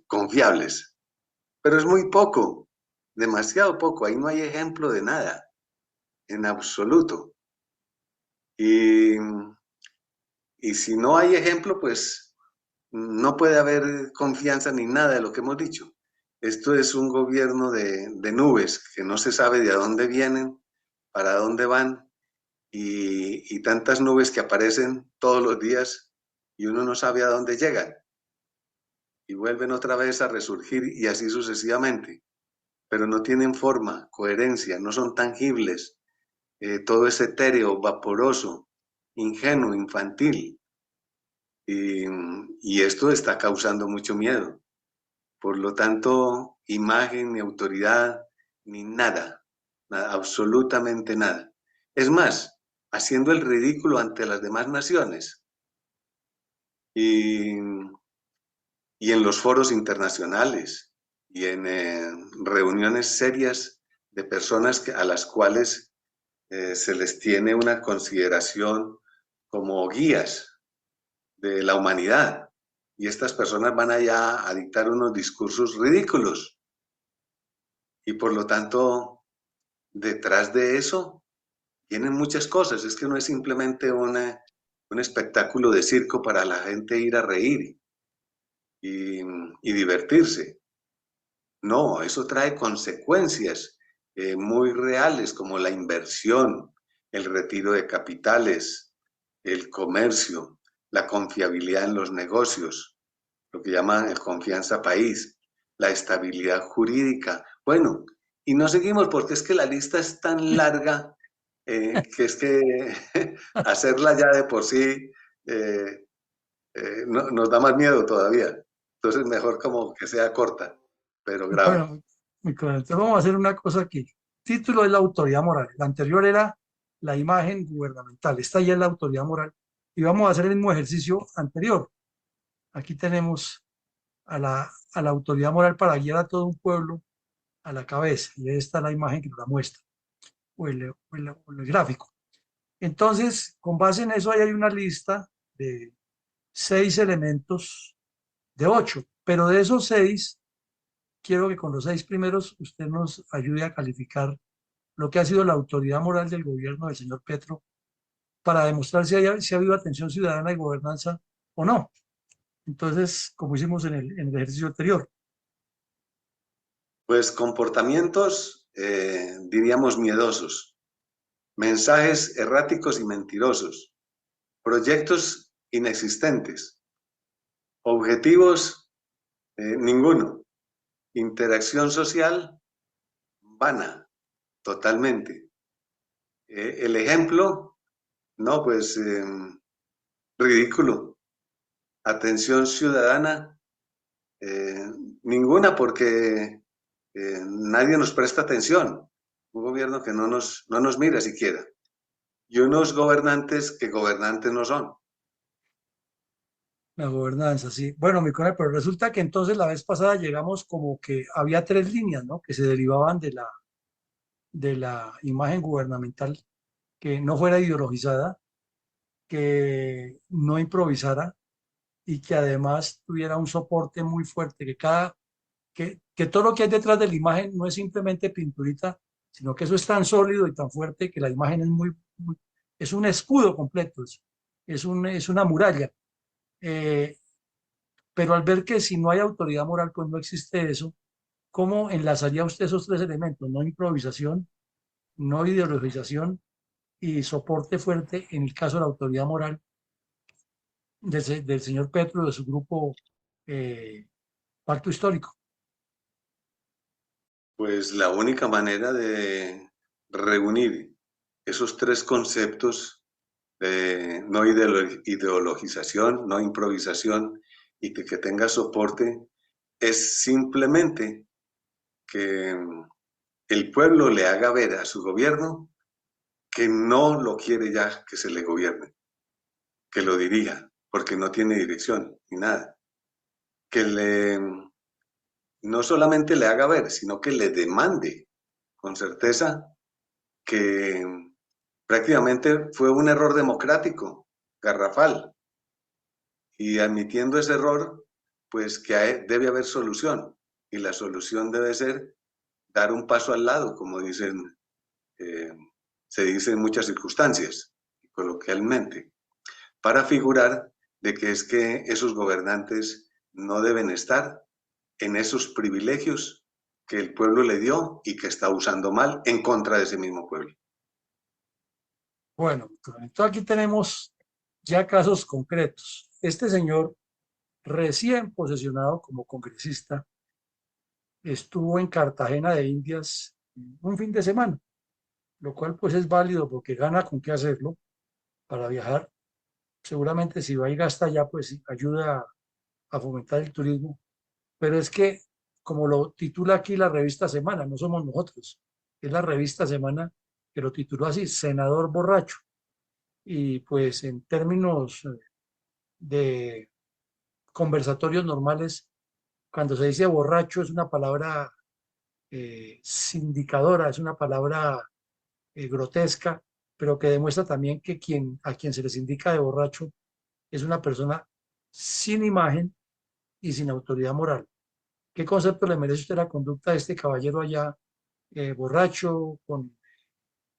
confiables. Pero es muy poco, demasiado poco. Ahí no hay ejemplo de nada, en absoluto. Y, y si no hay ejemplo, pues no puede haber confianza ni nada de lo que hemos dicho. Esto es un gobierno de nubes que no se sabe de a dónde vienen, para dónde van, y tantas nubes que aparecen todos los días y uno no sabe a dónde llegan y vuelven otra vez a resurgir y así sucesivamente, pero no tienen forma, coherencia, no son tangibles, todo es etéreo, vaporoso, ingenuo, infantil, y, y esto está causando mucho miedo. Por lo tanto, imagen, ni autoridad, ni nada, nada, absolutamente nada. Es más, haciendo el ridículo ante las demás naciones y, y en los foros internacionales y en reuniones serias de personas a las cuales se les tiene una consideración como guías de la humanidad. Y estas personas van allá a dictar unos discursos ridículos. Y por lo tanto, detrás de eso vienen muchas cosas. Es que no es simplemente un espectáculo de circo para la gente ir a reír y divertirse. No, eso trae consecuencias muy reales como la inversión, el retiro de capitales, el comercio, la confiabilidad en los negocios, lo que llaman confianza país, la estabilidad jurídica. Bueno, y no seguimos porque es que la lista es tan larga que es que hacerla ya de por sí eh, nos da más miedo todavía. Entonces mejor como que sea corta, pero grave. Bueno, muy claro. Entonces vamos a hacer una cosa aquí. Título es la autoridad moral. La anterior era la imagen gubernamental. Esta ya es la autoridad moral. Y vamos a hacer el mismo ejercicio anterior. Aquí tenemos a la autoridad moral para guiar a todo un pueblo a la cabeza. Y ahí está la imagen que nos la muestra, o el gráfico. Entonces, con base en eso, ahí hay una lista de 6 elementos de 8. Pero de esos 6, quiero que con los 6 primeros usted nos ayude a calificar lo que ha sido la autoridad moral del gobierno del señor Petro para demostrar si ha habido atención ciudadana y gobernanza o no. Entonces, como hicimos en el ejercicio anterior. Pues comportamientos, diríamos, miedosos, mensajes erráticos y mentirosos, proyectos inexistentes, objetivos, ninguno, interacción social vana, totalmente. El ejemplo, no, pues ridículo. Atención ciudadana, eh, ninguna porque nadie nos presta atención. Un gobierno que no nos mira siquiera. Y unos gobernantes que gobernantes no son. La gobernanza, sí. Bueno, mi colega, pero resulta que entonces la vez pasada llegamos como que había 3 líneas, ¿no? Que se derivaban de la imagen gubernamental, que no fuera ideologizada, que no improvisara y que además tuviera un soporte muy fuerte, que todo lo que hay detrás de la imagen no es simplemente pinturita, sino que eso es tan sólido y tan fuerte que la imagen es es un escudo completo, es una muralla. Eh, pero al ver que si no hay autoridad moral, pues no existe eso, ¿cómo enlazaría usted esos 3 elementos? No improvisación, no ideologización y soporte fuerte en el caso de la autoridad moral del señor Petro, de su grupo eh, Pacto Histórico. Pues la única manera de reunir esos tres conceptos de no ideologización, no improvisación y que tenga soporte es simplemente que el pueblo le haga ver a su gobierno que no lo quiere ya que se le gobierne, que lo dirija, porque no tiene dirección ni nada, que le no solamente le haga ver, sino que le demande con certeza que prácticamente fue un error democrático, garrafal, y admitiendo ese error, pues que debe haber solución, y la solución debe ser dar un paso al lado, como dicen, eh, se dice en muchas circunstancias, coloquialmente, para figurar de que es que esos gobernantes no deben estar en esos privilegios que el pueblo le dio y que está usando mal en contra de ese mismo pueblo. Bueno, entonces aquí tenemos ya casos concretos. Este señor, recién posesionado como congresista, estuvo en Cartagena de Indias un fin de semana, lo cual pues es válido porque gana con qué hacerlo para viajar. Seguramente si va y gasta allá, pues sí, ayuda a fomentar el turismo. Pero es que, como lo titula aquí la revista Semana, no somos nosotros, es la revista Semana que lo tituló así, Senador Borracho. Y pues en términos de conversatorios normales, cuando se dice borracho es una palabra sindicadora, es una palabra grotesca, pero que demuestra también que a quien se les indica de borracho es una persona sin imagen y sin autoridad moral. ¿Qué concepto le merece usted la conducta de este caballero allá, borracho,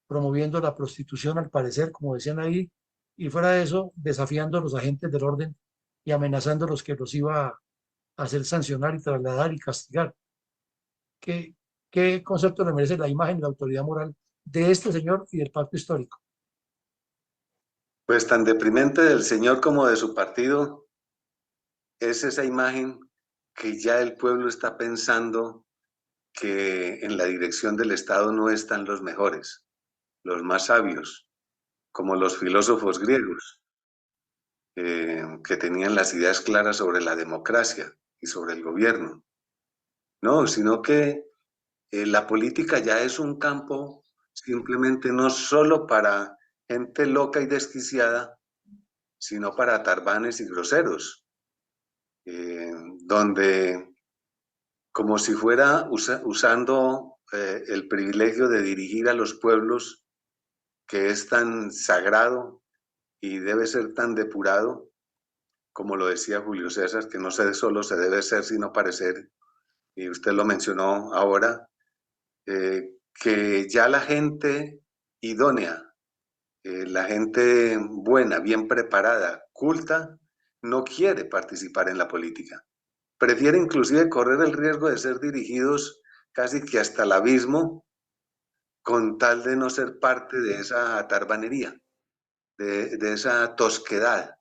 promoviendo la prostitución al parecer, como decían ahí, y fuera de eso, desafiando a los agentes del orden y amenazando a los que los iba a hacer sancionar y trasladar y castigar? ¿Qué, qué concepto le merece la imagen y la autoridad moral de este señor y del pacto histórico? Pues tan deprimente del señor como de su partido es esa imagen que ya el pueblo está pensando que en la dirección del Estado no están los mejores, los más sabios, como los filósofos griegos, que tenían las ideas claras sobre la democracia y sobre el gobierno. No, sino que la política ya es un campo simplemente no solo para gente loca y desquiciada, sino para tarbanes y groseros, donde como si fuera usando el privilegio de dirigir a los pueblos que es tan sagrado y debe ser tan depurado, como lo decía Julio César, que no solo se debe ser sino parecer, y usted lo mencionó ahora, que ya la gente idónea, la gente buena, bien preparada, culta, no quiere participar en la política. Prefiere inclusive correr el riesgo de ser dirigidos casi que hasta el abismo con tal de no ser parte de esa tarbanería, de esa tosquedad,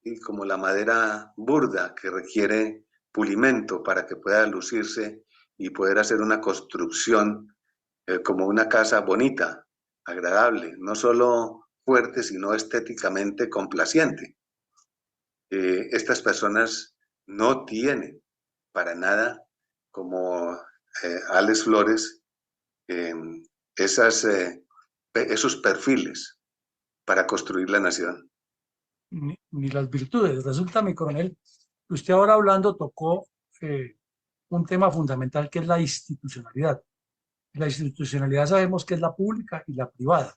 y como la madera burda que requiere pulimento para que pueda lucirse y poder hacer una construcción como una casa bonita, agradable, no solo fuerte, sino estéticamente complaciente. Estas personas no tienen para nada, como Alex Flores, eh, esas, esos perfiles para construir la nación. Ni las virtudes. Resulta, mi coronel, que usted ahora hablando tocó un tema fundamental que es la institucionalidad. La institucionalidad sabemos que es la pública y la privada.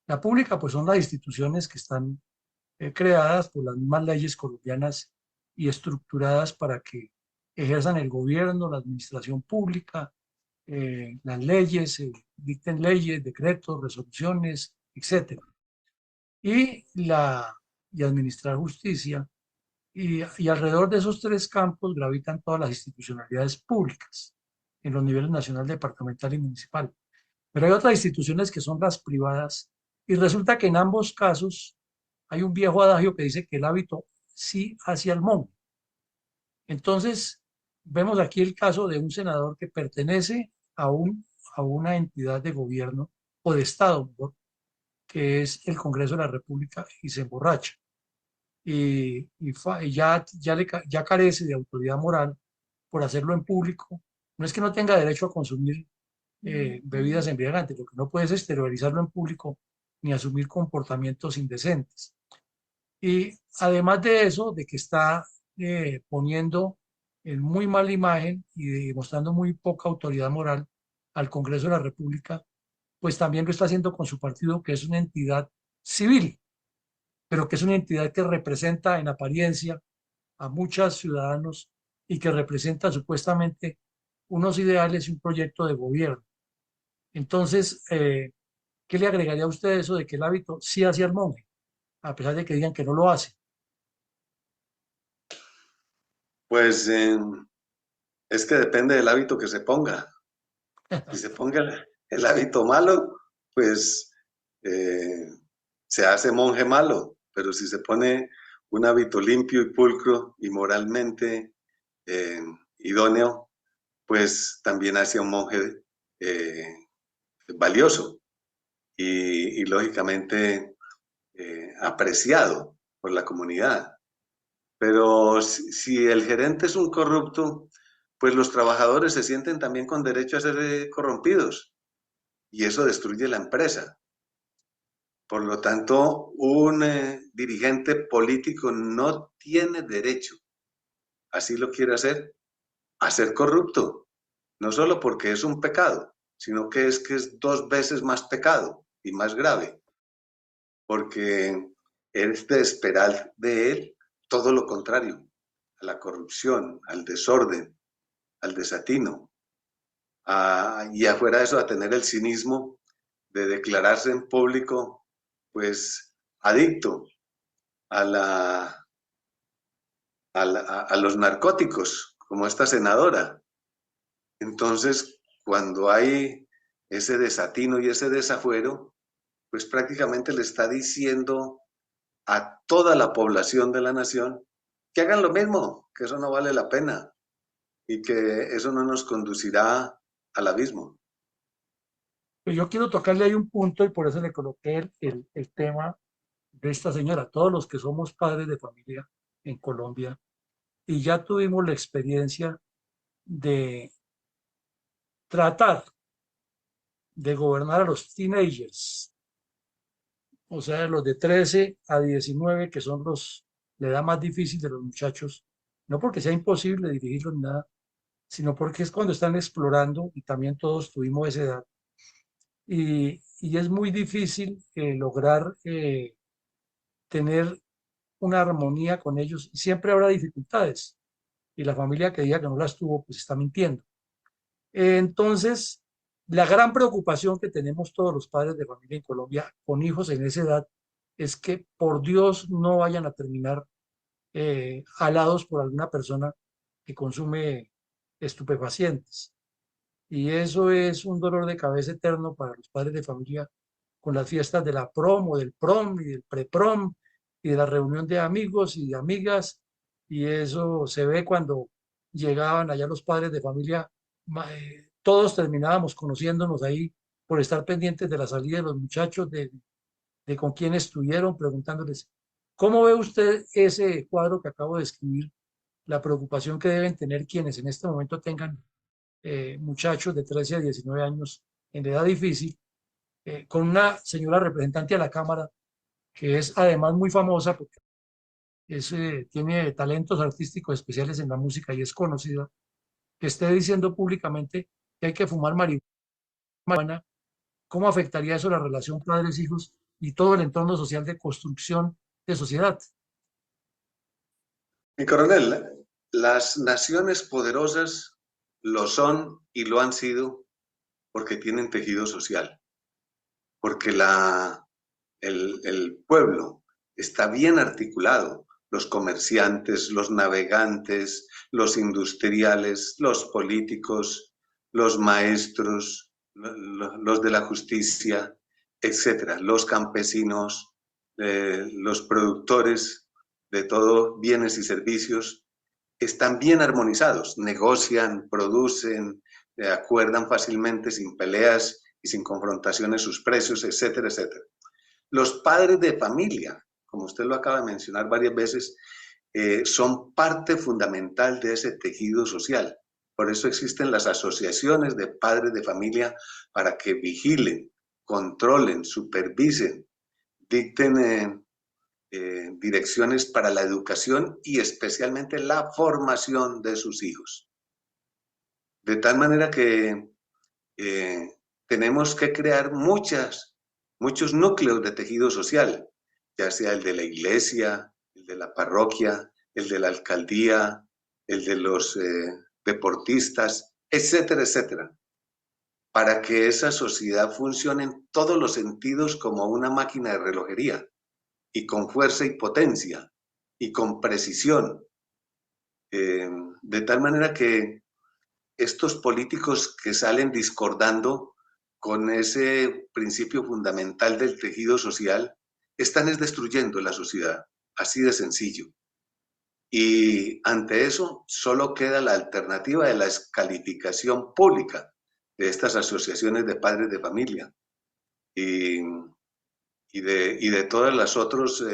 La pública, pues son las instituciones que están creadas por las mismas leyes colombianas y estructuradas para que ejerzan el gobierno, la administración pública, las leyes, dicten leyes, decretos, resoluciones, etcétera. Y, y administrar justicia. Y alrededor de esos tres campos gravitan todas las institucionalidades públicas en los niveles nacional, departamental y municipal. Pero hay otras instituciones que son las privadas y resulta que en ambos casos hay un viejo adagio que dice que el hábito sí hacia el monje. Entonces, vemos aquí el caso de un senador que pertenece a una entidad de gobierno o de Estado, que es el Congreso de la República y se emborracha. Y ya carece de autoridad moral por hacerlo en público. No es que no tenga derecho a consumir bebidas embriagantes, lo que no puede es exteriorizarlo en público ni asumir comportamientos indecentes. Y además de eso, de que está poniendo en muy mala imagen y mostrando muy poca autoridad moral al Congreso de la República, pues también lo está haciendo con su partido, que es una entidad civil, pero que es una entidad que representa en apariencia a muchos ciudadanos y que representa supuestamente unos ideales y un proyecto de gobierno. Entonces, ¿qué le agregaría a usted eso de que el hábito sí hace al monje, a pesar de que digan que no lo hace? Pues es que depende del hábito que se ponga. Si se ponga el hábito malo, pues eh, se hace monje malo, pero si se pone un hábito limpio y pulcro y moralmente eh, idóneo, pues también hace un monje eh, valioso y lógicamente apreciado por la comunidad. Pero si el gerente es un corrupto, pues los trabajadores se sienten también con derecho a ser corrompidos y eso destruye la empresa. Por lo tanto, un dirigente político no tiene derecho, así lo quiere hacer, a ser corrupto. No solo porque es un pecado, sino que es 2 veces más pecado y más grave, porque es de esperar de él todo lo contrario, a la corrupción, al desorden, al desatino, y afuera de eso a tener el cinismo de declararse en público, pues, adicto a, la, a los narcóticos, como esta senadora. Entonces, cuando hay ese desatino y ese desafuero, pues prácticamente le está diciendo a toda la población de la nación que hagan lo mismo, que eso no vale la pena y que eso no nos conducirá al abismo. Pues yo quiero tocarle ahí un punto y por eso le coloqué el tema de esta señora. Todos los que somos padres de familia en Colombia y ya tuvimos la experiencia de tratar de gobernar a los teenagers, o sea, los de 13 a 19, que son la edad más difícil de los muchachos, no porque sea imposible dirigirlos ni nada, sino porque es cuando están explorando y también todos tuvimos esa edad. Y es muy difícil lograr tener una armonía con ellos. Siempre habrá dificultades y la familia que diga que no las tuvo, pues está mintiendo. Entonces, la gran preocupación que tenemos todos los padres de familia en Colombia con hijos en esa edad es que por Dios no vayan a terminar alados por alguna persona que consume estupefacientes. Y eso es un dolor de cabeza eterno para los padres de familia con las fiestas de la prom o del prom y del pre-prom y de la reunión de amigos y de amigas. Y eso se ve cuando llegaban allá los padres de familia, todos terminábamos conociéndonos ahí por estar pendientes de la salida de los muchachos, de con quién estuvieron, preguntándoles, ¿cómo ve usted ese cuadro que acabo de escribir? La preocupación que deben tener quienes en este momento tengan muchachos de 13 a 19 años en edad difícil, con una señora representante a la Cámara que es además muy famosa porque tiene talentos artísticos especiales en la música y es conocida, que esté diciendo públicamente que hay que fumar marihuana. ¿Cómo afectaría eso la relación padres-hijos y todo el entorno social de construcción de sociedad? Mi coronel, las naciones poderosas lo son y lo han sido porque tienen tejido social, porque el pueblo está bien articulado, los comerciantes, los navegantes, los industriales, los políticos, los maestros, los de la justicia, etcétera, los campesinos, los productores de todo, bienes y servicios, están bien armonizados, negocian, producen, acuerdan fácilmente sin peleas y sin confrontaciones sus precios, etcétera, etcétera. Los padres de familia, como usted lo acaba de mencionar varias veces, son parte fundamental de ese tejido social. Por eso existen las asociaciones de padres de familia para que vigilen, controlen, supervisen, dicten direcciones para la educación y especialmente la formación de sus hijos. De tal manera que tenemos que crear muchos núcleos de tejido social, ya sea el de la iglesia, el de la parroquia, el de la alcaldía, el de los deportistas, etcétera, etcétera, para que esa sociedad funcione en todos los sentidos como una máquina de relojería, y con fuerza y potencia, y con precisión, de tal manera que estos políticos que salen discordando con ese principio fundamental del tejido social, están destruyendo la sociedad, así de sencillo. Y ante eso solo queda la alternativa de la descalificación pública de estas asociaciones de padres de familia y de todos los otros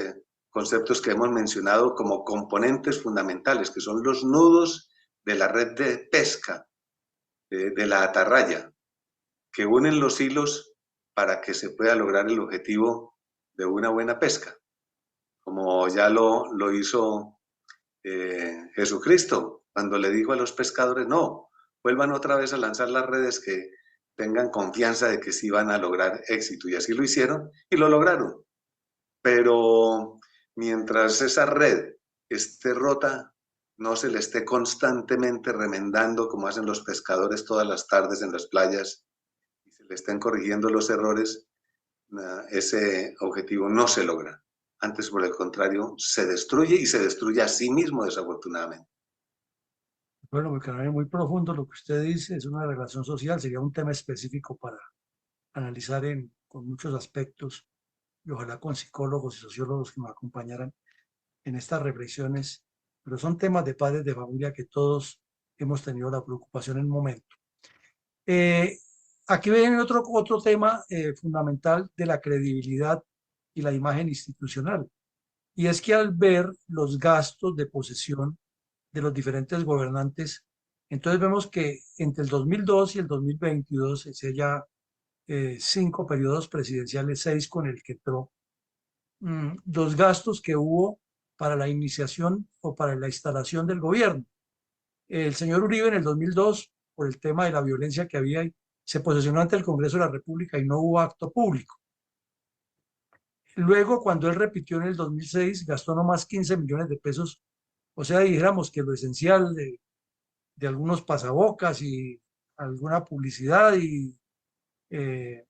conceptos que hemos mencionado como componentes fundamentales, que son los nudos de la red de pesca, de la atarraya, que unen los hilos para que se pueda lograr el objetivo de una buena pesca, como ya lo hizo Jesucristo, cuando le dijo a los pescadores, no, vuelvan otra vez a lanzar las redes, que tengan confianza de que sí van a lograr éxito. Y así lo hicieron y lo lograron. Pero mientras esa red esté rota, no se le esté constantemente remendando como hacen los pescadores todas las tardes en las playas, y se le estén corrigiendo los errores, ese objetivo no se logra. Antes, por el contrario, se destruye y se destruye a sí mismo, desafortunadamente. Bueno, me queda muy profundo lo que usted dice, es una relación social, sería un tema específico para analizar con muchos aspectos y ojalá con psicólogos y sociólogos que nos acompañaran en estas reflexiones, pero son temas de padres de familia que todos hemos tenido la preocupación en un momento. Eh, Aquí viene otro tema fundamental de la credibilidad y la imagen institucional, y es que al ver los gastos de posesión de los diferentes gobernantes, entonces vemos que entre el 2002 y el 2022, es ya 5 periodos presidenciales, 6 con el que entró, los gastos que hubo para la iniciación o para la instalación del gobierno. El señor Uribe en el 2002, por el tema de la violencia que había, se posesionó ante el Congreso de la República y no hubo acto público. Luego, cuando él repitió en el 2006, gastó nomás 15 millones de pesos, o sea, dijéramos que lo esencial de algunos pasabocas y alguna publicidad y eh,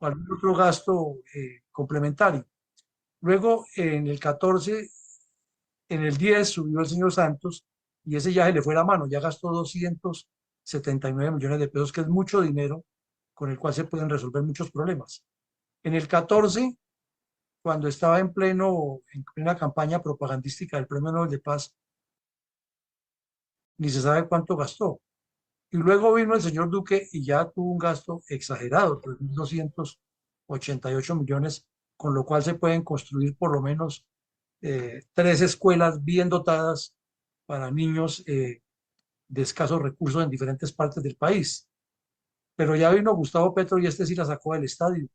algún otro gasto complementario. Luego, en el 14, en el 10 subió el señor Santos y ese ya se le fue la mano, ya gastó 279 millones de pesos, que es mucho dinero con el cual se pueden resolver muchos problemas. En el 14, cuando estaba en plena campaña propagandística del Premio Nobel de Paz, ni se sabe cuánto gastó. Y luego vino el señor Duque y ya tuvo un gasto exagerado, 3.288 millones, con lo cual se pueden construir por lo menos 3 escuelas bien dotadas para niños de escasos recursos en diferentes partes del país. Pero ya vino Gustavo Petro y este sí la sacó del estadio.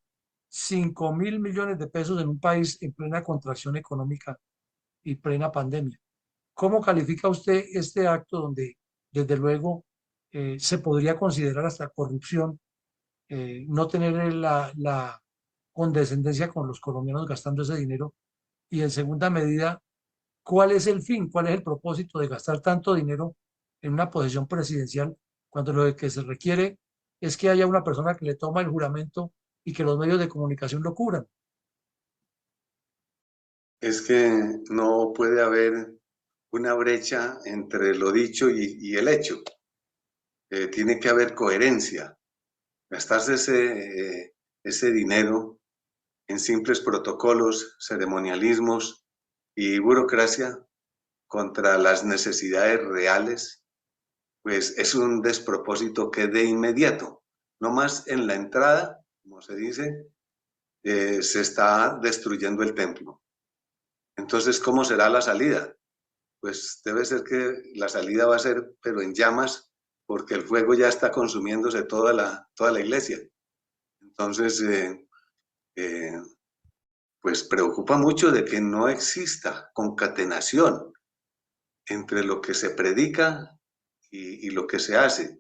5.000 millones de pesos en un país en plena contracción económica y plena pandemia. ¿Cómo califica usted este acto donde, desde luego, se podría considerar hasta corrupción, no tener la condescendencia con los colombianos gastando ese dinero? Y en segunda medida, ¿cuál es el fin? ¿Cuál es el propósito de gastar tanto dinero en una posición presidencial cuando lo que se requiere es que haya una persona que le toma el juramento y que los medios de comunicación lo cubran? Es que no puede haber una brecha entre lo dicho y el hecho. Tiene que haber coherencia. Gastarse ese dinero en simples protocolos, ceremonialismos y burocracia contra las necesidades reales, pues es un despropósito que de inmediato, no más en la entrada, como se dice, se está destruyendo el templo. Entonces, ¿cómo será la salida? Pues debe ser que la salida va a ser, pero en llamas, porque el fuego ya está consumiéndose toda la iglesia. Entonces, pues preocupa mucho de que no exista concatenación entre lo que se predica y lo que se hace.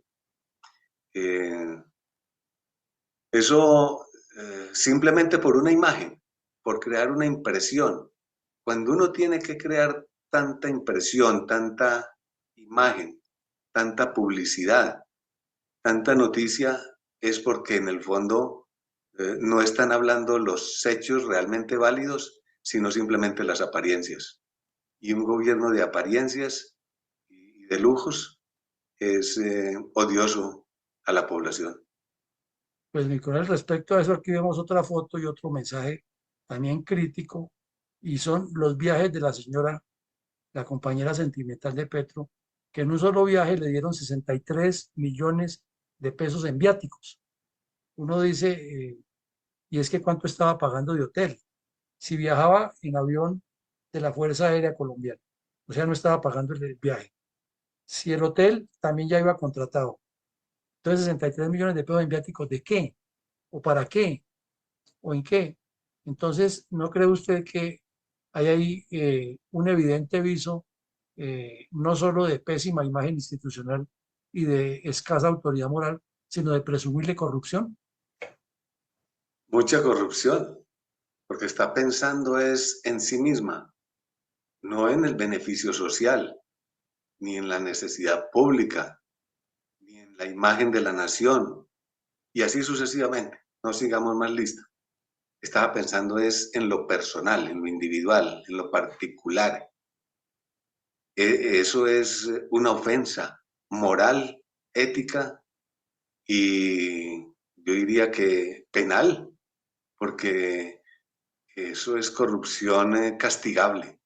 Eso simplemente por una imagen, por crear una impresión. Cuando uno tiene que crear tanta impresión, tanta imagen, tanta publicidad, tanta noticia, es porque en el fondo no están hablando los hechos realmente válidos, sino simplemente las apariencias. Y un gobierno de apariencias y de lujos es odioso a la población. Pues mi coronel, respecto a eso, aquí vemos otra foto y otro mensaje también crítico, y son los viajes de la señora, la compañera sentimental de Petro, que en un solo viaje le dieron 63 millones de pesos en viáticos. Uno dice, y es que cuánto estaba pagando de hotel si viajaba en avión de la Fuerza Aérea Colombiana, o sea, no estaba pagando el viaje. Si el hotel también ya iba contratado, entonces 63 millones de pesos en viáticos, ¿de qué? ¿O para qué? ¿O en qué? Entonces, ¿no cree usted que hay ahí un evidente viso, no solo de pésima imagen institucional y de escasa autoridad moral, sino de presumible corrupción? Mucha corrupción, porque está pensando es en sí misma, no en el beneficio social, ni en la necesidad pública, ni en la imagen de la nación, y así sucesivamente. No sigamos más lista. Estaba pensando es en lo personal, en lo individual, en lo particular. Eso es una ofensa moral, ética y yo diría que penal, porque eso es corrupción castigable.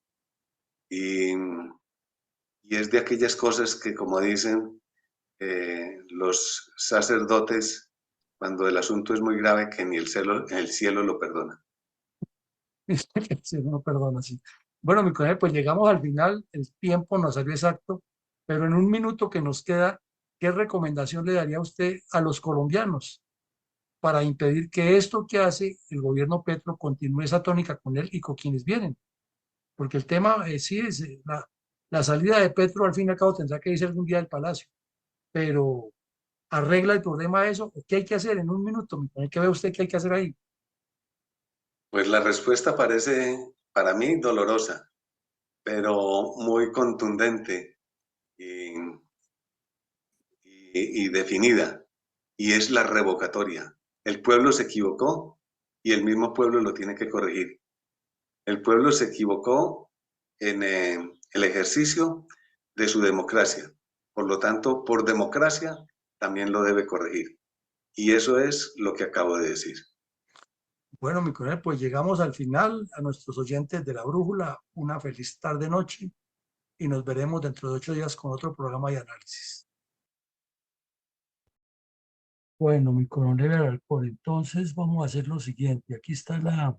Y, y es de aquellas cosas que, como dicen los sacerdotes, cuando el asunto es muy grave, que ni el cielo lo perdona. Sí, no, perdona, sí. Bueno, mi coronel, pues llegamos al final, el tiempo nos salió exacto, pero en un minuto que nos queda, ¿qué recomendación le daría usted a los colombianos para impedir que esto que hace el gobierno Petro continúe esa tónica con él y con quienes vienen? Porque el tema sí es la salida de Petro, al fin y al cabo tendrá que irse algún día del palacio, pero arregla el problema de eso. ¿Qué hay que hacer en un minuto? Mi coronel? ¿Qué ve usted que hay que hacer ahí? Pues la respuesta parece para mí dolorosa, pero muy contundente y, y definida, y es la revocatoria. El pueblo se equivocó y el mismo pueblo lo tiene que corregir. El pueblo se equivocó en el ejercicio de su democracia. Por lo tanto, por democracia también lo debe corregir. Y eso es lo que acabo de decir. Bueno, mi coronel, pues llegamos al final. A nuestros oyentes de La Brújula, una feliz tarde-noche y nos veremos dentro de 8 días con otro programa de análisis. Bueno, mi coronel Alarcón, entonces vamos a hacer lo siguiente. Aquí está la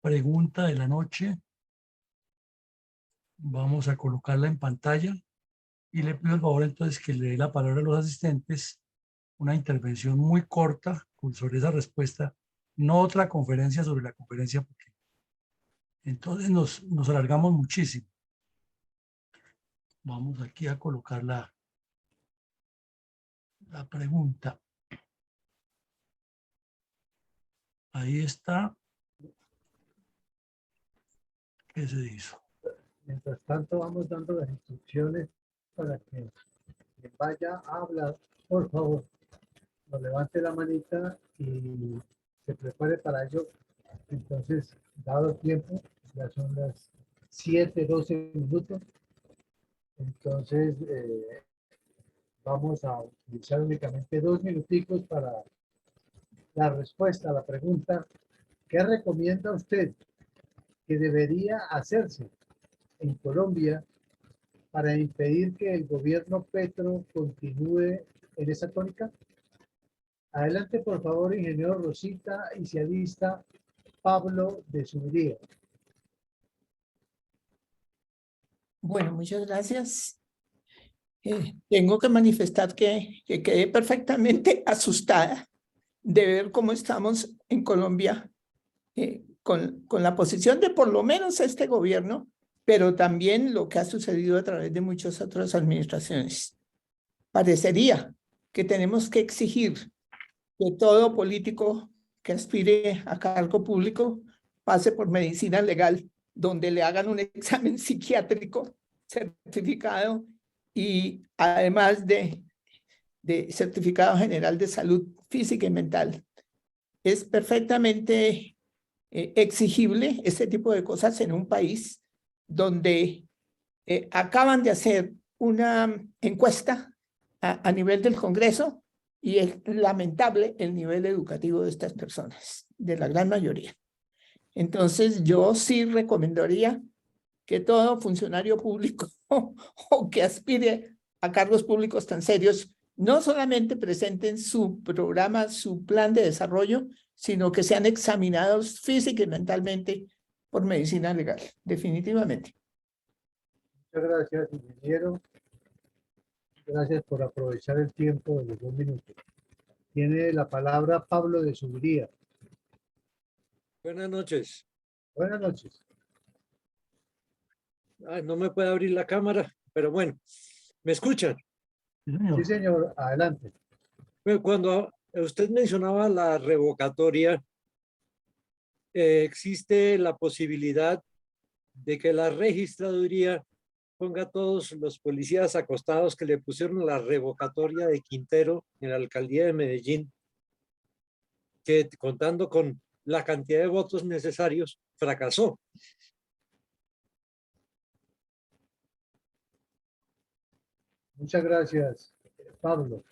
pregunta de la noche. Vamos a colocarla en pantalla y le pido el favor entonces que le dé la palabra a los asistentes, una intervención muy corta sobre esa respuesta, no otra conferencia sobre la conferencia, porque entonces nos alargamos muchísimo. Vamos aquí a colocar la pregunta. Ahí está. ¿Qué se hizo? Mientras tanto, vamos dando las instrucciones para que quien vaya a hablar, por favor, nos levante la manita y se prepare para ello. Entonces, dado el tiempo, ya son las 7:12 minutos. Entonces, vamos a utilizar únicamente 2 minuticos para la respuesta a la pregunta: ¿qué recomienda usted que debería hacerse en Colombia para impedir que el gobierno Petro continúe en esa tónica? Adelante, por favor, ingeniero Rosita, y se alista Pablo de Zubiría. Bueno, muchas gracias. Tengo que manifestar que quedé perfectamente asustada de ver cómo estamos en Colombia con la posición de por lo menos este gobierno, pero también lo que ha sucedido a través de muchas otras administraciones. Parecería que tenemos que exigir que todo político que aspire a cargo público pase por medicina legal, donde le hagan un examen psiquiátrico certificado y además de certificado general de salud física y mental. Es perfectamente exigible este tipo de cosas en un país donde acaban de hacer una encuesta a nivel del Congreso y es lamentable el nivel educativo de estas personas, de la gran mayoría. Entonces, yo sí recomendaría que todo funcionario público o que aspire a cargos públicos tan serios no solamente presenten su programa, su plan de desarrollo, sino que sean examinados física y mentalmente por medicina legal, definitivamente. Muchas gracias, ingeniero. Gracias por aprovechar el tiempo de los 2 minutos. Tiene la palabra Pablo de Subiría. Buenas noches. Buenas noches. Ay, no me puede abrir la cámara, pero bueno, ¿me escuchan? Sí, señor, adelante. Bueno, cuando usted mencionaba la revocatoria, existe la posibilidad de que la registraduría ponga a todos los policías acostados que le pusieron la revocatoria de Quintero en la alcaldía de Medellín, que contando con la cantidad de votos necesarios, fracasó. Muchas gracias, Pablo.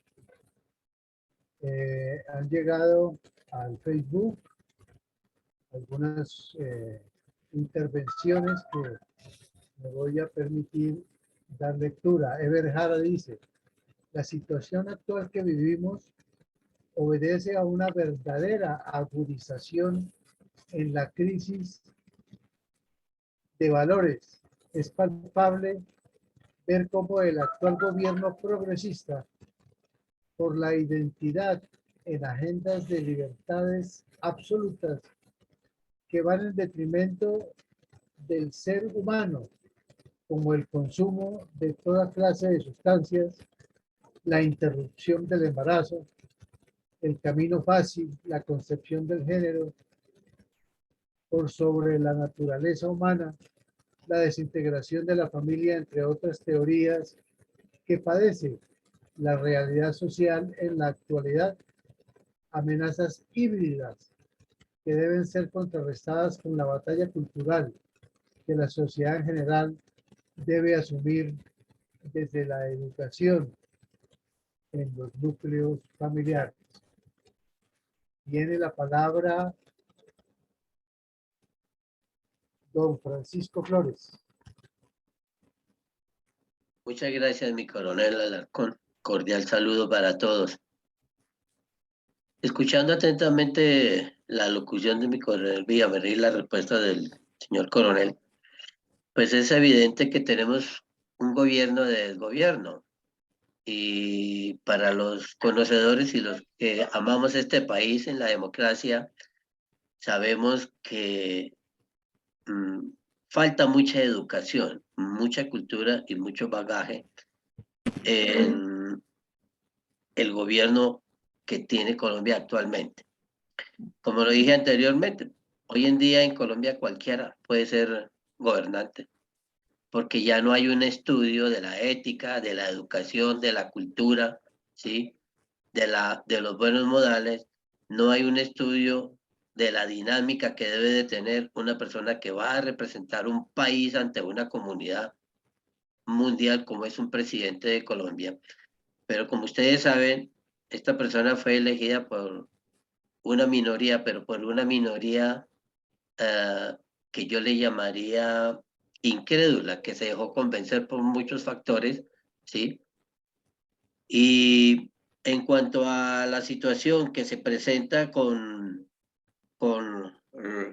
Han llegado al Facebook algunas intervenciones que me voy a permitir dar lectura. Eber Jara dice, la situación actual que vivimos obedece a una verdadera agudización en la crisis de valores. Es palpable ver cómo el actual gobierno progresista, por la identidad en agendas de libertades absolutas que van en detrimento del ser humano, como el consumo de toda clase de sustancias, la interrupción del embarazo, el camino fácil, la concepción del género, por sobre la naturaleza humana, la desintegración de la familia, entre otras teorías que padece la realidad social en la actualidad, amenazas híbridas que deben ser contrarrestadas con la batalla cultural que la sociedad en general debe asumir desde la educación en los núcleos familiares. Tiene la palabra don Francisco Flores. Muchas gracias, mi coronel Alarcón. Cordial saludo para todos. Escuchando atentamente la locución de mi coronel Villaverri y la respuesta del señor coronel, pues es evidente que tenemos un gobierno de desgobierno. Y para los conocedores y los que amamos este país en la democracia, sabemos que falta mucha educación, mucha cultura y mucho bagaje en el gobierno que tiene Colombia actualmente. Como lo dije anteriormente, hoy en día en Colombia cualquiera puede ser gobernante, porque ya no hay un estudio de la ética, de la educación, de la cultura, ¿sí? De los buenos modales, no hay un estudio de la dinámica que debe de tener una persona que va a representar un país ante una comunidad mundial como es un presidente de Colombia. Pero como ustedes saben, esta persona fue elegida por una minoría, pero por una minoría que yo le llamaría incrédula, que se dejó convencer por muchos factores, ¿sí? Y en cuanto a la situación que se presenta con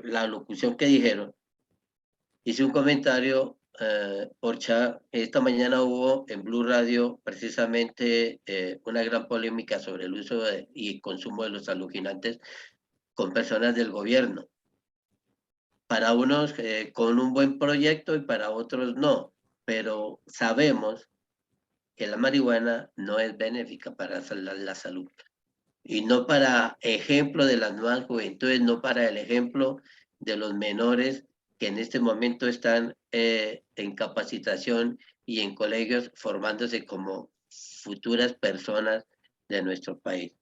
la locución que dijeron, hice un comentario por chat. Esta mañana hubo en Blue Radio precisamente una gran polémica sobre el uso y consumo de los alucinantes con personas del gobierno. para unos con un buen proyecto y para otros no, pero sabemos que la marihuana no es benéfica para la salud. Y no para ejemplo de las nuevas juventudes, no para el ejemplo de los menores que en este momento están en capacitación y en colegios formándose como futuras personas de nuestro país.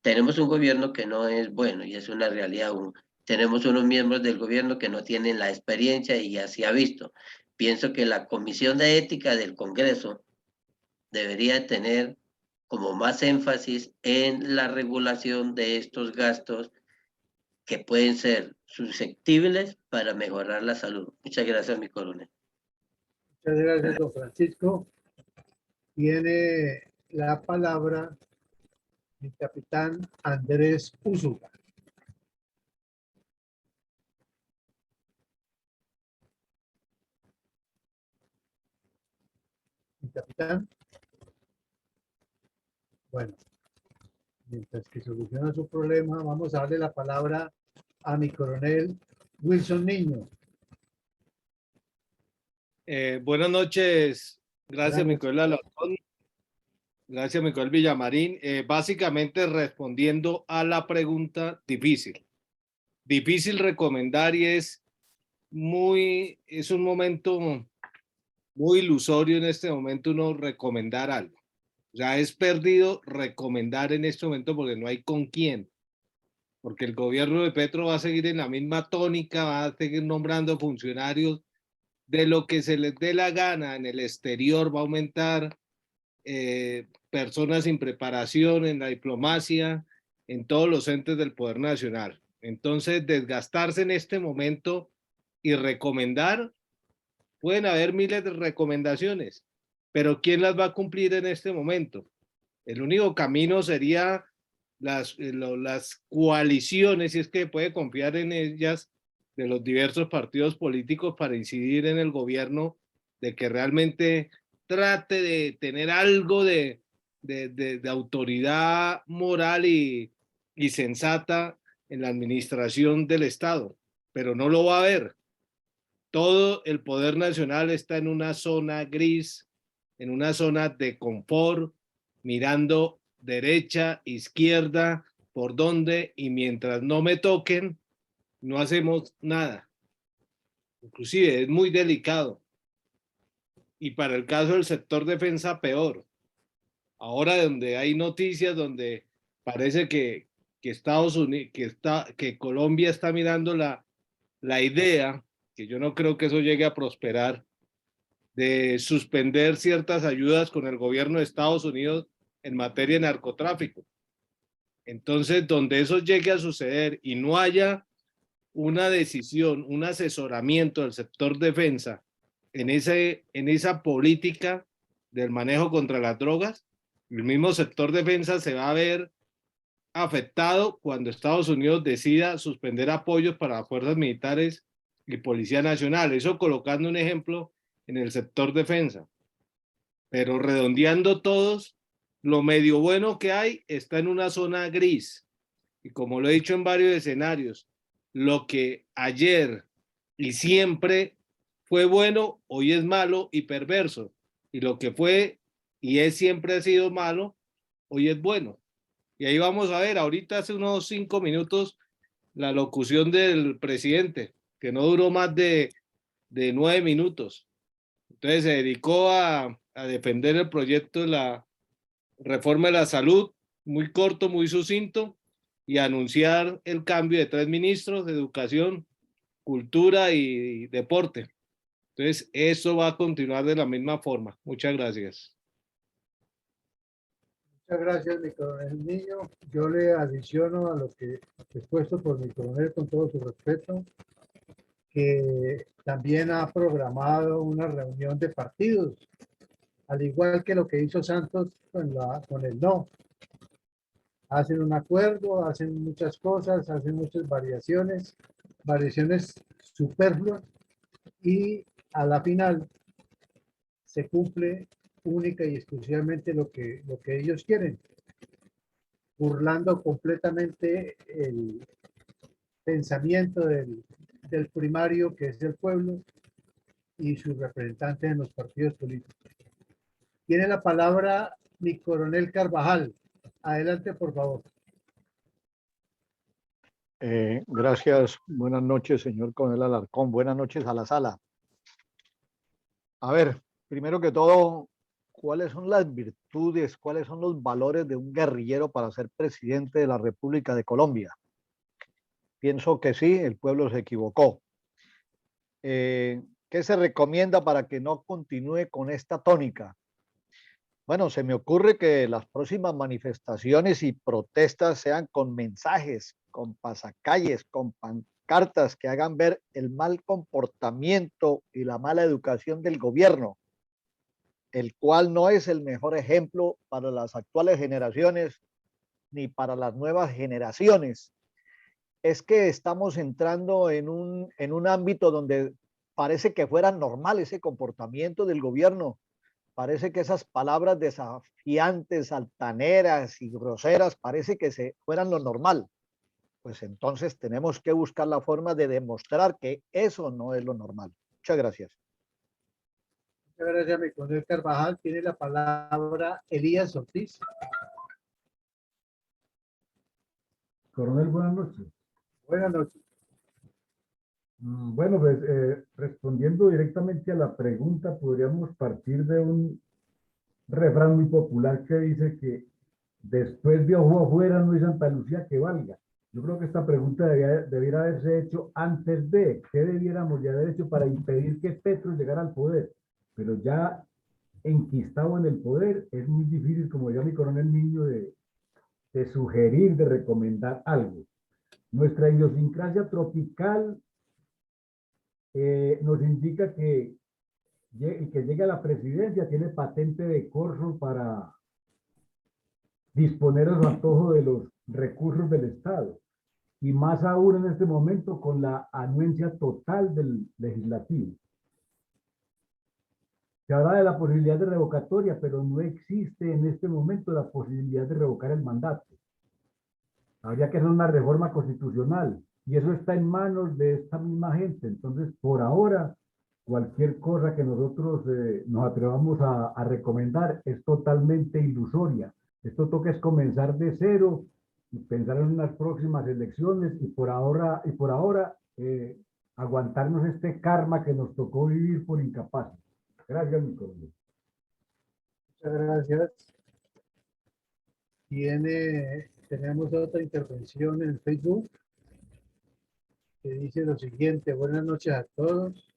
Tenemos un gobierno que no es bueno y es una realidad. Tenemos unos miembros del gobierno que no tienen la experiencia y ya se ha visto. Pienso que la Comisión de Ética del Congreso debería tener como más énfasis en la regulación de estos gastos que pueden ser susceptibles para mejorar la salud. Muchas gracias, mi coronel. Muchas gracias, don Francisco. Tiene la palabra el capitán Andrés Úsuga. Mi capitán. Bueno, mientras que soluciona su problema, vamos a darle la palabra a mi coronel Wilson Niño. Buenas noches, gracias, Buenas mi coronel Alarcón. Gracias, mi coronel Villamarín. Básicamente respondiendo a la pregunta difícil. Difícil recomendar y es un momento muy ilusorio en este momento uno recomendar algo. O sea, es perdido recomendar en este momento porque no hay con quién. Porque el gobierno de Petro va a seguir en la misma tónica, va a seguir nombrando funcionarios de lo que se les dé la gana en el exterior, va a aumentar personas sin preparación en la diplomacia, en todos los entes del poder nacional. Entonces, desgastarse en este momento y recomendar, pueden haber miles de recomendaciones, pero ¿quién las va a cumplir en este momento? El único camino sería las coaliciones, si es que puede confiar en ellas, de los diversos partidos políticos para incidir en el gobierno, de que realmente trate de tener algo de autoridad moral y sensata en la administración del Estado, pero no lo va a haber. Todo el poder nacional está en una zona gris, en una zona de confort, mirando derecha, izquierda, por dónde, y mientras no me toquen, no hacemos nada. Inclusive es muy delicado. Y para el caso del sector defensa, peor. Ahora donde hay noticias donde parece que Estados Unidos, que Colombia está mirando la idea, que yo no creo que eso llegue a prosperar, de suspender ciertas ayudas con el gobierno de Estados Unidos en materia de narcotráfico. Entonces, donde eso llegue a suceder y no haya una decisión, un asesoramiento del sector defensa en esa política del manejo contra las drogas, el mismo sector defensa se va a ver afectado cuando Estados Unidos decida suspender apoyos para las fuerzas militares y Policía Nacional. Eso colocando un ejemplo en el sector defensa. Pero redondeando todos, lo medio bueno que hay está en una zona gris. Y como lo he dicho en varios escenarios, lo que ayer y siempre fue bueno, hoy es malo y perverso. Y lo que fue y siempre ha sido malo, hoy es bueno. Y ahí vamos a ver, ahorita hace unos 5 minutos, la locución del presidente, que no duró más de 9 minutos. Entonces se dedicó a defender el proyecto de la reforma de la salud, muy corto, muy sucinto, y a anunciar el cambio de 3 ministros de educación, cultura y deporte. Entonces eso va a continuar de la misma forma. Muchas gracias. Muchas gracias, mi coronel Niño. Yo le adiciono a lo que expuesto por mi coronel con todo su respeto, que también ha programado una reunión de partidos, al igual que lo que hizo Santos con el no. Hacen un acuerdo, hacen muchas cosas, hacen muchas variaciones superfluas, y a la final se cumple única y exclusivamente lo que ellos quieren, burlando completamente el pensamiento del del primario, que es el pueblo, y sus representantes en los partidos políticos. Tiene la palabra mi coronel Carvajal. Adelante, por favor. Gracias. Buenas noches, señor coronel Alarcón. Buenas noches a la sala. A ver, primero que todo, ¿cuáles son las virtudes, cuáles son los valores de un guerrillero para ser presidente de la República de Colombia? Pienso que sí, el pueblo se equivocó. ¿Qué se recomienda para que no continúe con esta tónica? Bueno, se me ocurre que las próximas manifestaciones y protestas sean con mensajes, con pasacalles, con pancartas que hagan ver el mal comportamiento y la mala educación del gobierno, el cual no es el mejor ejemplo para las actuales generaciones ni para las nuevas generaciones. Es que estamos entrando en un ámbito donde parece que fuera normal ese comportamiento del gobierno. Parece que esas palabras desafiantes, altaneras y groseras, parece que se fueran lo normal. Pues entonces tenemos que buscar la forma de demostrar que eso no es lo normal. Muchas gracias. Muchas gracias, mi coronel Carvajal. Tiene la palabra Elías Ortiz. Coronel, buenas noches. Buenas noches. Bueno, pues respondiendo directamente a la pregunta, podríamos partir de un refrán muy popular que dice que después de ojo afuera no hay Santa Lucía que valga. Yo creo que esta pregunta debiera haberse hecho antes de qué debiéramos ya haber hecho para impedir que Petro llegara al poder. Pero ya enquistado en el poder, es muy difícil, como decía mi coronel Niño, de sugerir, de recomendar algo. Nuestra idiosincrasia tropical nos indica que el que llegue a la presidencia tiene patente de corso para disponer a su antojo de los recursos del Estado, y más aún en este momento con la anuencia total del legislativo. Se habla de la posibilidad de revocatoria, pero no existe en este momento la posibilidad de revocar el mandato. Habría que hacer una reforma constitucional, y eso está en manos de esta misma gente. Entonces, por ahora, cualquier cosa que nosotros nos atrevamos a recomendar es totalmente ilusoria. Esto toca es comenzar de cero y pensar en unas próximas elecciones, y por ahora aguantarnos este karma que nos tocó vivir por incapaces. Gracias, mi coronel. Muchas gracias. Tenemos otra intervención en Facebook que dice lo siguiente: buenas noches a todos.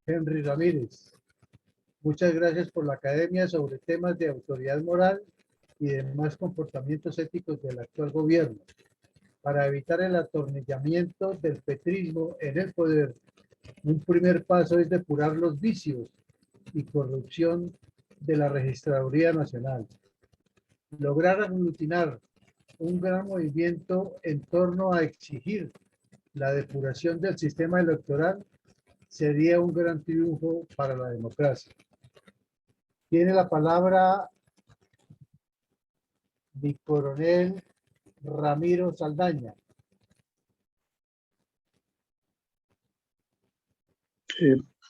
Henry Ramírez, muchas gracias por la academia sobre temas de autoridad moral y demás comportamientos éticos del actual gobierno. Para evitar el atornillamiento del petrismo en el poder, un primer paso es depurar los vicios y corrupción de la Registraduría Nacional. Lograr aglutinar un gran movimiento en torno a exigir la depuración del sistema electoral sería un gran triunfo para la democracia. Tiene la palabra mi coronel Ramiro Saldaña.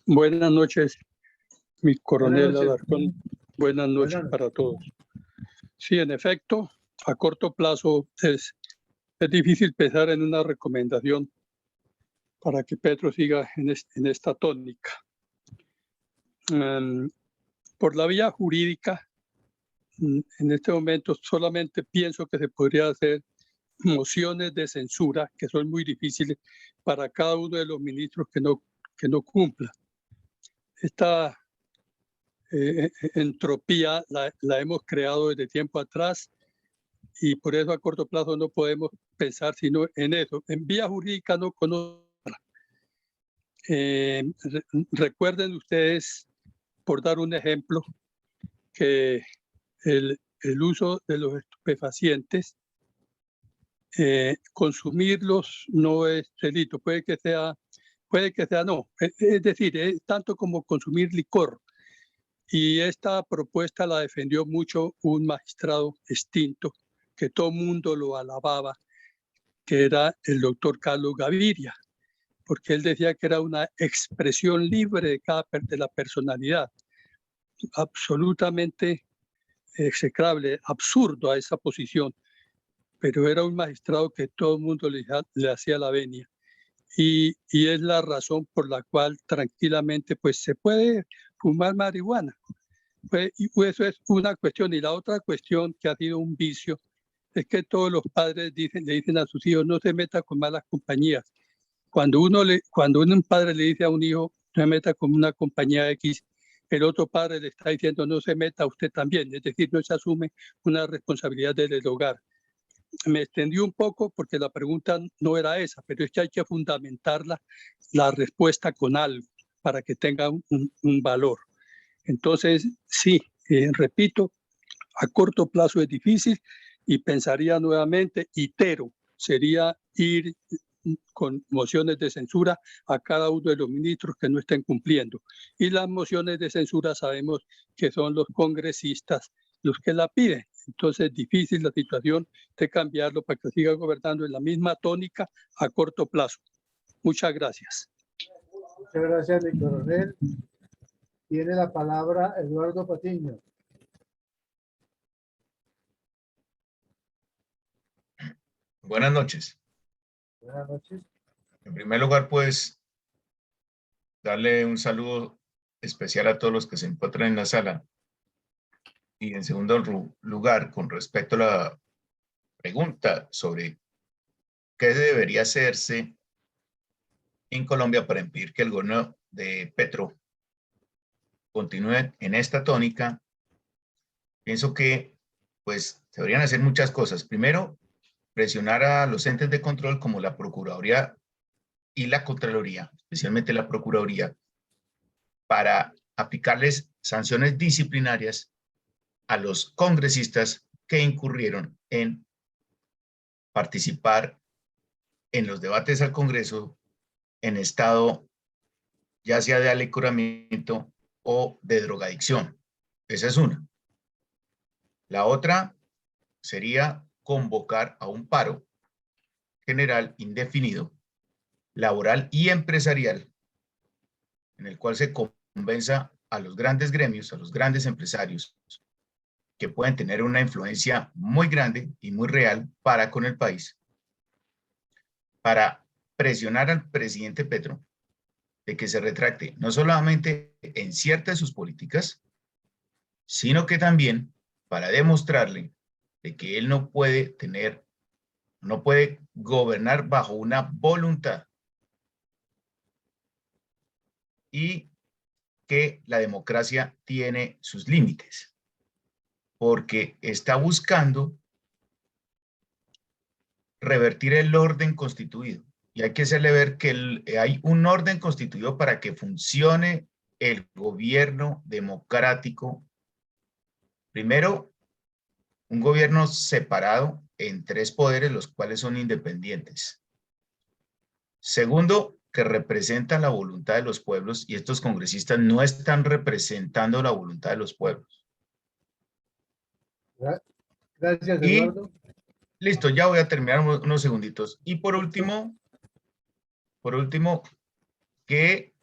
Buenas noches, mi coronel Buenas noches. Alarcón. Buenas noches para todos. Sí, en efecto, a corto plazo es difícil pensar en una recomendación para que Petro siga en esta tónica. Por la vía jurídica, en este momento solamente pienso que se podría hacer mociones de censura, que son muy difíciles para cada uno de los ministros que no cumpla. Esta entropía la hemos creado desde tiempo atrás, y por eso a corto plazo no podemos pensar sino en eso. En vía jurídica no conozco. Recuerden ustedes, por dar un ejemplo, que el uso de los estupefacientes, consumirlos no es delito, puede que sea no, es decir, es tanto como consumir licor. Y esta propuesta la defendió mucho un magistrado extinto, que todo el mundo lo alababa, que era el doctor Carlos Gaviria. porque él decía que era una expresión libre de la personalidad, absolutamente execrable, absurdo a esa posición, pero era un magistrado que todo el mundo le hacía la venia. Y es la razón por la cual tranquilamente pues se puede fumar marihuana. Y eso es una cuestión. Y la otra cuestión que ha sido un vicio es que todos los padres le dicen a sus hijos: no se meta con malas compañías. Cuando un padre le dice a un hijo: no se meta con una compañía X, el otro padre le está diciendo: no se meta usted también. Es decir, no se asume una responsabilidad del hogar. Me extendí un poco porque la pregunta no era esa, pero es que hay que fundamentar la respuesta con algo para que tenga un valor. Entonces, sí, repito, a corto plazo es difícil y pensaría nuevamente, itero, sería ir con mociones de censura a cada uno de los ministros que no estén cumpliendo. Y las mociones de censura sabemos que son los congresistas los que la piden. Entonces, difícil la situación de cambiarlo para que siga gobernando en la misma tónica a corto plazo. Muchas gracias. Muchas gracias, mi coronel. Tiene la palabra Eduardo Patiño. Buenas noches. Buenas noches. En primer lugar, pues, darle un saludo especial a todos los que se encuentran en la sala. Y en segundo lugar, con respecto a la pregunta sobre qué debería hacerse en Colombia para impedir que el gobierno de Petro continúe en esta tónica, pienso que, pues, se deberían hacer muchas cosas. Primero, presionar a los entes de control como la Procuraduría y la Contraloría, especialmente la Procuraduría, para aplicarles sanciones disciplinarias a los congresistas que incurrieron en participar en los debates al Congreso en estado ya sea de alecuramiento o de drogadicción. Esa es una. La otra sería convocar a un paro general indefinido, laboral y empresarial, en el cual se convenza a los grandes gremios, a los grandes empresarios, que pueden tener una influencia muy grande y muy real para con el país, para presionar al presidente Petro de que se retracte no solamente en ciertas de sus políticas, sino que también para demostrarle de que él no puede gobernar bajo una voluntad y que la democracia tiene sus límites, porque está buscando revertir el orden constituido. Y hay que hacerle ver que hay un orden constituido para que funcione el gobierno democrático. Primero, un gobierno separado en 3 poderes, los cuales son independientes. Segundo, que representan la voluntad de los pueblos, y estos congresistas no están representando la voluntad de los pueblos. Gracias, Y Eduardo. listo, ya voy a terminar unos segunditos. Y por último, que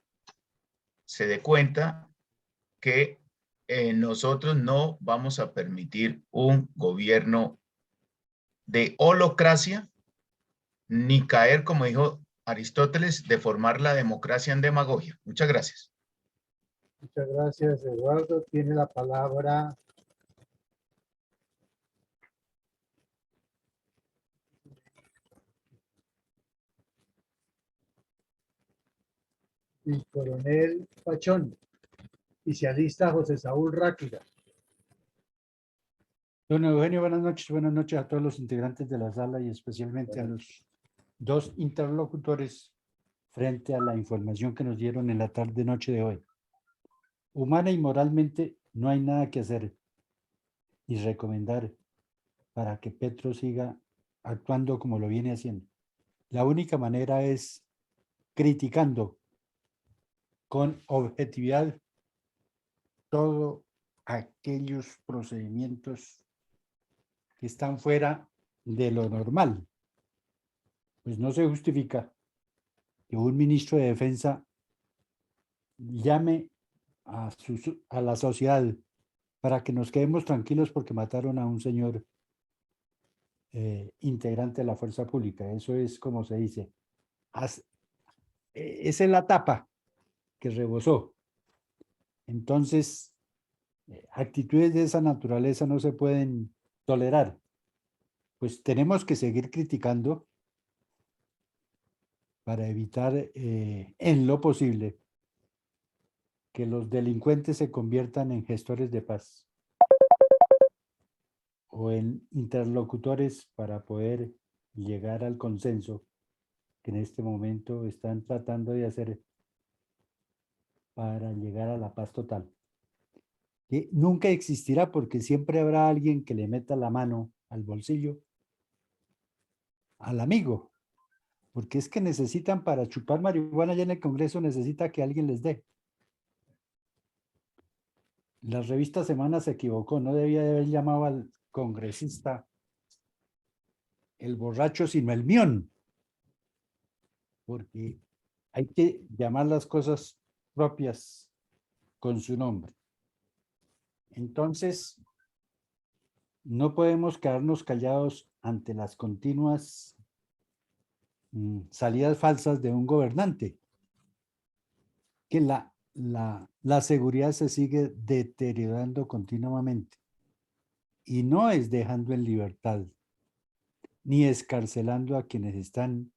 se dé cuenta que nosotros no vamos a permitir un gobierno de holocracia, ni caer, como dijo Aristóteles, de formar la democracia en demagogia. Muchas gracias. Muchas gracias, Eduardo. Tiene la palabra el coronel Pachón y se alista José Saúl Ráquira. Don Eugenio, buenas noches a todos los integrantes de la sala y especialmente a los 2 interlocutores frente a la información que nos dieron en la tarde-noche de hoy. Humana y moralmente no hay nada que hacer y recomendar para que Petro siga actuando como lo viene haciendo. La única manera es criticando con objetividad todos aquellos procedimientos que están fuera de lo normal. Pues no se justifica que un ministro de defensa llame a la sociedad para que nos quedemos tranquilos porque mataron a un señor integrante de la fuerza pública. Eso es como se dice. Esa es la tapa que rebosó. Entonces, actitudes de esa naturaleza no se pueden tolerar. Pues tenemos que seguir criticando para evitar en lo posible que los delincuentes se conviertan en gestores de paz o en interlocutores para poder llegar al consenso que en este momento están tratando de hacer para llegar a la paz total. Que nunca existirá porque siempre habrá alguien que le meta la mano al bolsillo al amigo, porque es que necesitan para chupar marihuana allá en el Congreso, necesita que alguien les dé. La revista Semana se equivocó, no debía de haber llamado al congresista el borracho, sino el mión, porque hay que llamar las cosas propias con su nombre. Entonces, no podemos quedarnos callados ante las continuas salidas falsas de un gobernante, que la seguridad se sigue deteriorando continuamente y no es dejando en libertad ni escarcelando a quienes están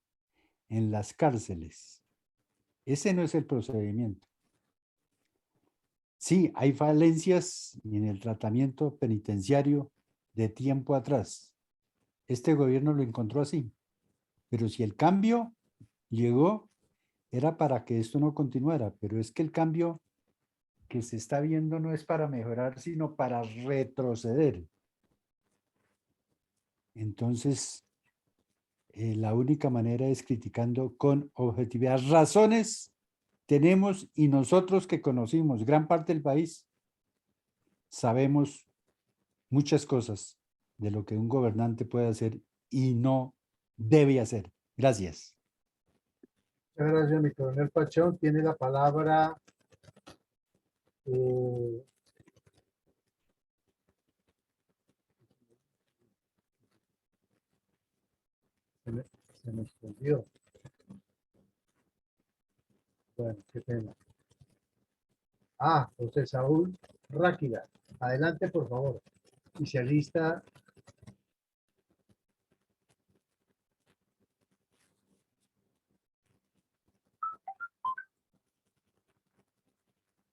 en las cárceles. Ese no es el procedimiento. Sí, hay falencias en el tratamiento penitenciario de tiempo atrás. Este gobierno lo encontró así. Pero si el cambio llegó, era para que esto no continuara. Pero es que el cambio que se está viendo no es para mejorar, sino para retroceder. Entonces, la única manera es criticando con objetividad. Razones tenemos y nosotros que conocimos gran parte del país, sabemos muchas cosas de lo que un gobernante puede hacer y no debe hacer. Gracias. Muchas gracias, mi coronel Pachón. Tiene la palabra se me escondió. Bueno, qué pena. José Saúl Ráquida. Adelante, por favor. Y se alista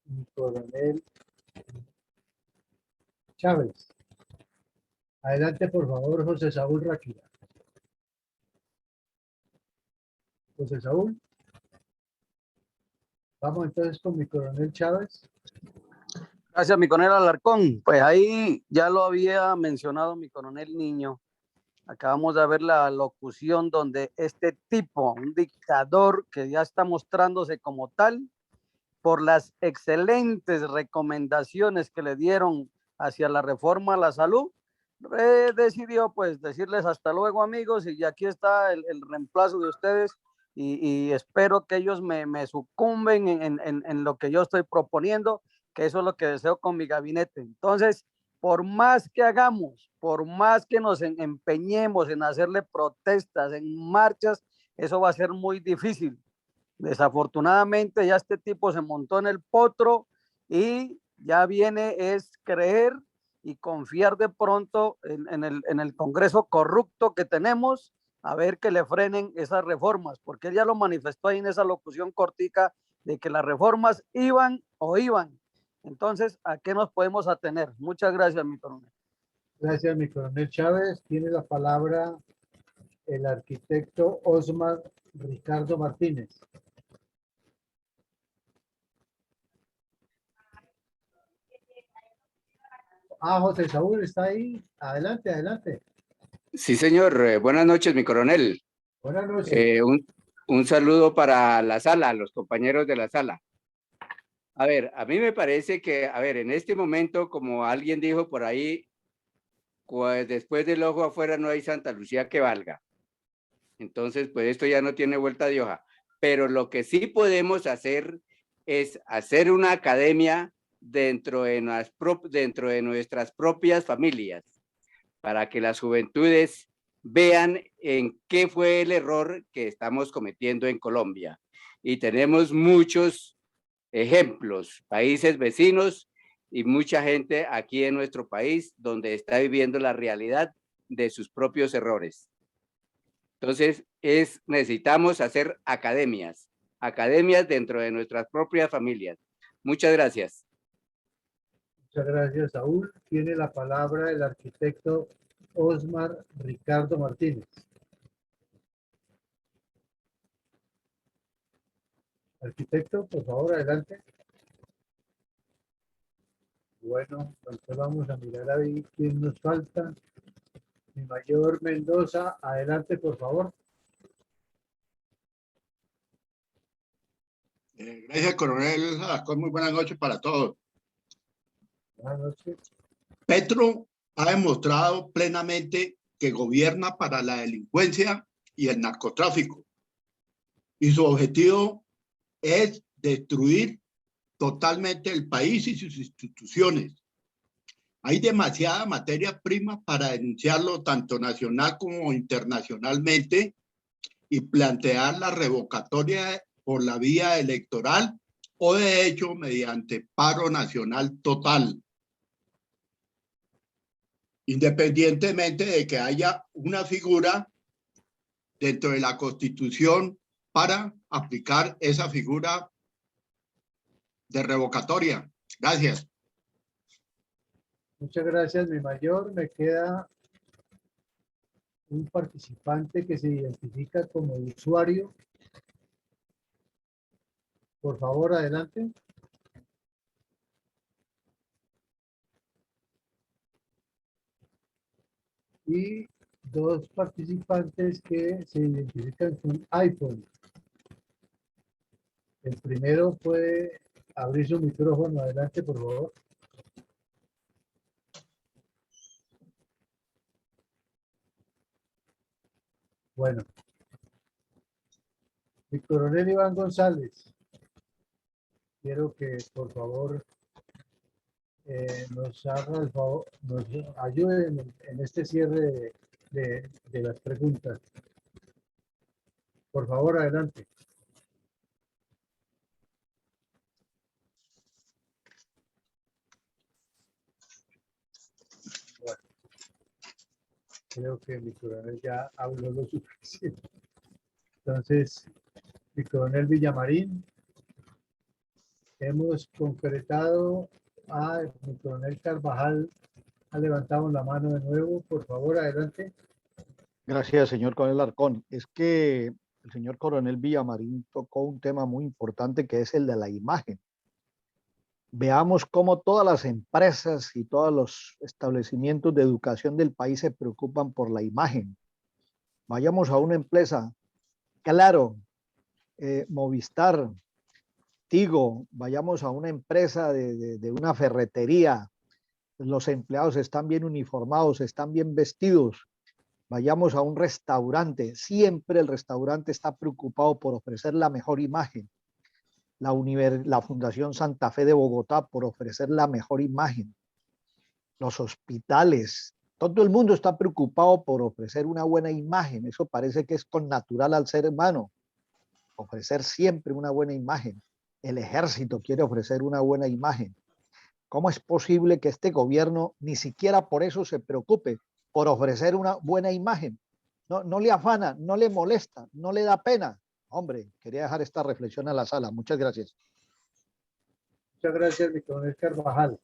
mi coronel Chávez. Adelante, por favor, José Saúl Ráquida. José Saúl. Vamos entonces con mi coronel Chávez. Gracias, mi coronel Alarcón. Pues ahí ya lo había mencionado mi coronel Niño. Acabamos de ver la locución donde este tipo, un dictador que ya está mostrándose como tal, por las excelentes recomendaciones que le dieron hacia la reforma a la salud, decidió pues decirles hasta luego, amigos, y aquí está el reemplazo de ustedes, y espero que ellos me sucumben en lo que yo estoy proponiendo, que eso es lo que deseo con mi gabinete. Entonces, por más que hagamos, por más que nos empeñemos en hacerle protestas, en marchas, eso va a ser muy difícil. Desafortunadamente ya este tipo se montó en el potro y ya viene es creer y confiar de pronto en el Congreso corrupto que tenemos, a ver que le frenen esas reformas, porque él ya lo manifestó ahí en esa locución cortica de que las reformas iban o iban. Entonces, ¿a qué nos podemos atener? Muchas gracias, mi coronel. Gracias, mi coronel Chávez. Tiene la palabra el arquitecto Osmar Ricardo Martínez. José Saúl está ahí. Adelante, adelante. Sí, señor. Buenas noches, mi coronel. Buenas noches. Un saludo para la sala, los compañeros de la sala. A ver, a mí me parece que, a ver, en este momento, como alguien dijo por ahí, pues después del ojo afuera no hay Santa Lucía que valga. Entonces, pues esto ya no tiene vuelta de hoja. pero lo que sí podemos hacer es hacer una academia dentro de nuestras propias familias, para que las juventudes vean en qué fue el error que estamos cometiendo en Colombia. Y tenemos muchos ejemplos, países vecinos y mucha gente aquí en nuestro país donde está viviendo la realidad de sus propios errores. Entonces, necesitamos hacer academias dentro de nuestras propias familias. Muchas gracias. Muchas gracias, Saúl. Tiene la palabra el arquitecto Osmar Ricardo Martínez. Arquitecto, por favor, adelante. Bueno, entonces vamos a mirar ahí quién nos falta. Mi mayor Mendoza, adelante, por favor. Gracias, coronel Alarcón. Muy buenas noches para todos. Buenas noches. Petro ha demostrado plenamente que gobierna para la delincuencia y el narcotráfico. Y su objetivo es destruir totalmente el país y sus instituciones. Hay demasiada materia prima para denunciarlo tanto nacional como internacionalmente y plantear la revocatoria por la vía electoral o de hecho mediante paro nacional total. Independientemente de que haya una figura dentro de la Constitución para aplicar esa figura de revocatoria. Gracias. Muchas gracias, mi mayor. Me queda un participante que se identifica como usuario. Por favor, adelante. Y dos participantes que se identifican con iPhone. El primero puede abrir su micrófono. Adelante, por favor. Bueno. El coronel Iván González. Quiero que, por favor, nos haga el favor, nos ayude en este cierre de las preguntas. Por favor, adelante. Bueno, creo que mi coronel ya habló lo suficiente. Entonces, mi coronel Villamarín, hemos concretado a mi coronel Carvajal. Ha levantado la mano de nuevo. Por favor, adelante. Gracias, señor coronel Alarcón. Es que el señor coronel Villamarín tocó un tema muy importante que es el de la imagen. Veamos cómo todas las empresas y todos los establecimientos de educación del país se preocupan por la imagen. Vayamos a una empresa, claro, Movistar, Tigo, vayamos a una empresa de una ferretería, los empleados están bien uniformados, están bien vestidos. Vayamos a un restaurante, siempre el restaurante está preocupado por ofrecer la mejor imagen. La Fundación Santa Fe de Bogotá por ofrecer la mejor imagen. Los hospitales, todo el mundo está preocupado por ofrecer una buena imagen. Eso parece que es connatural al ser humano, ofrecer siempre una buena imagen. El ejército quiere ofrecer una buena imagen. ¿Cómo es posible que este gobierno ni siquiera por eso se preocupe, por ofrecer una buena imagen? No le afana, no le molesta, no le da pena. Hombre, quería dejar esta reflexión a la sala. Muchas gracias. Muchas gracias, mi coronel Carvajal.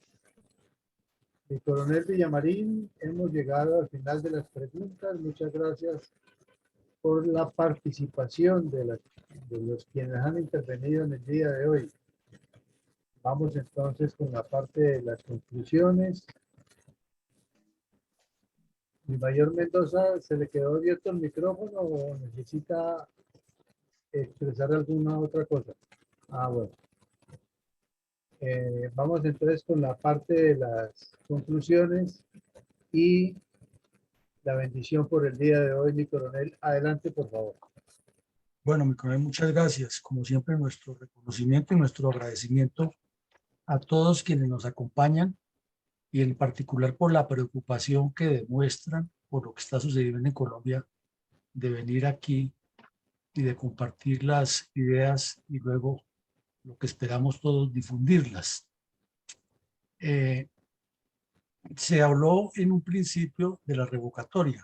Mi coronel Villamarín, hemos llegado al final de las preguntas. Muchas gracias por la participación de los quienes han intervenido en el día de hoy. Vamos entonces con la parte de las conclusiones. Mi mayor Mendoza, ¿se le quedó abierto el micrófono o necesita expresar alguna otra cosa? Ah, bueno. Vamos entonces con la parte de las conclusiones y la bendición por el día de hoy, mi coronel. Adelante, por favor. Bueno, mi coronel, muchas gracias. Como siempre, nuestro reconocimiento y nuestro agradecimiento a todos quienes nos acompañan y en particular por la preocupación que demuestran por lo que está sucediendo en Colombia, de venir aquí y de compartir las ideas y luego lo que esperamos todos difundirlas. Se habló en un principio de la revocatoria.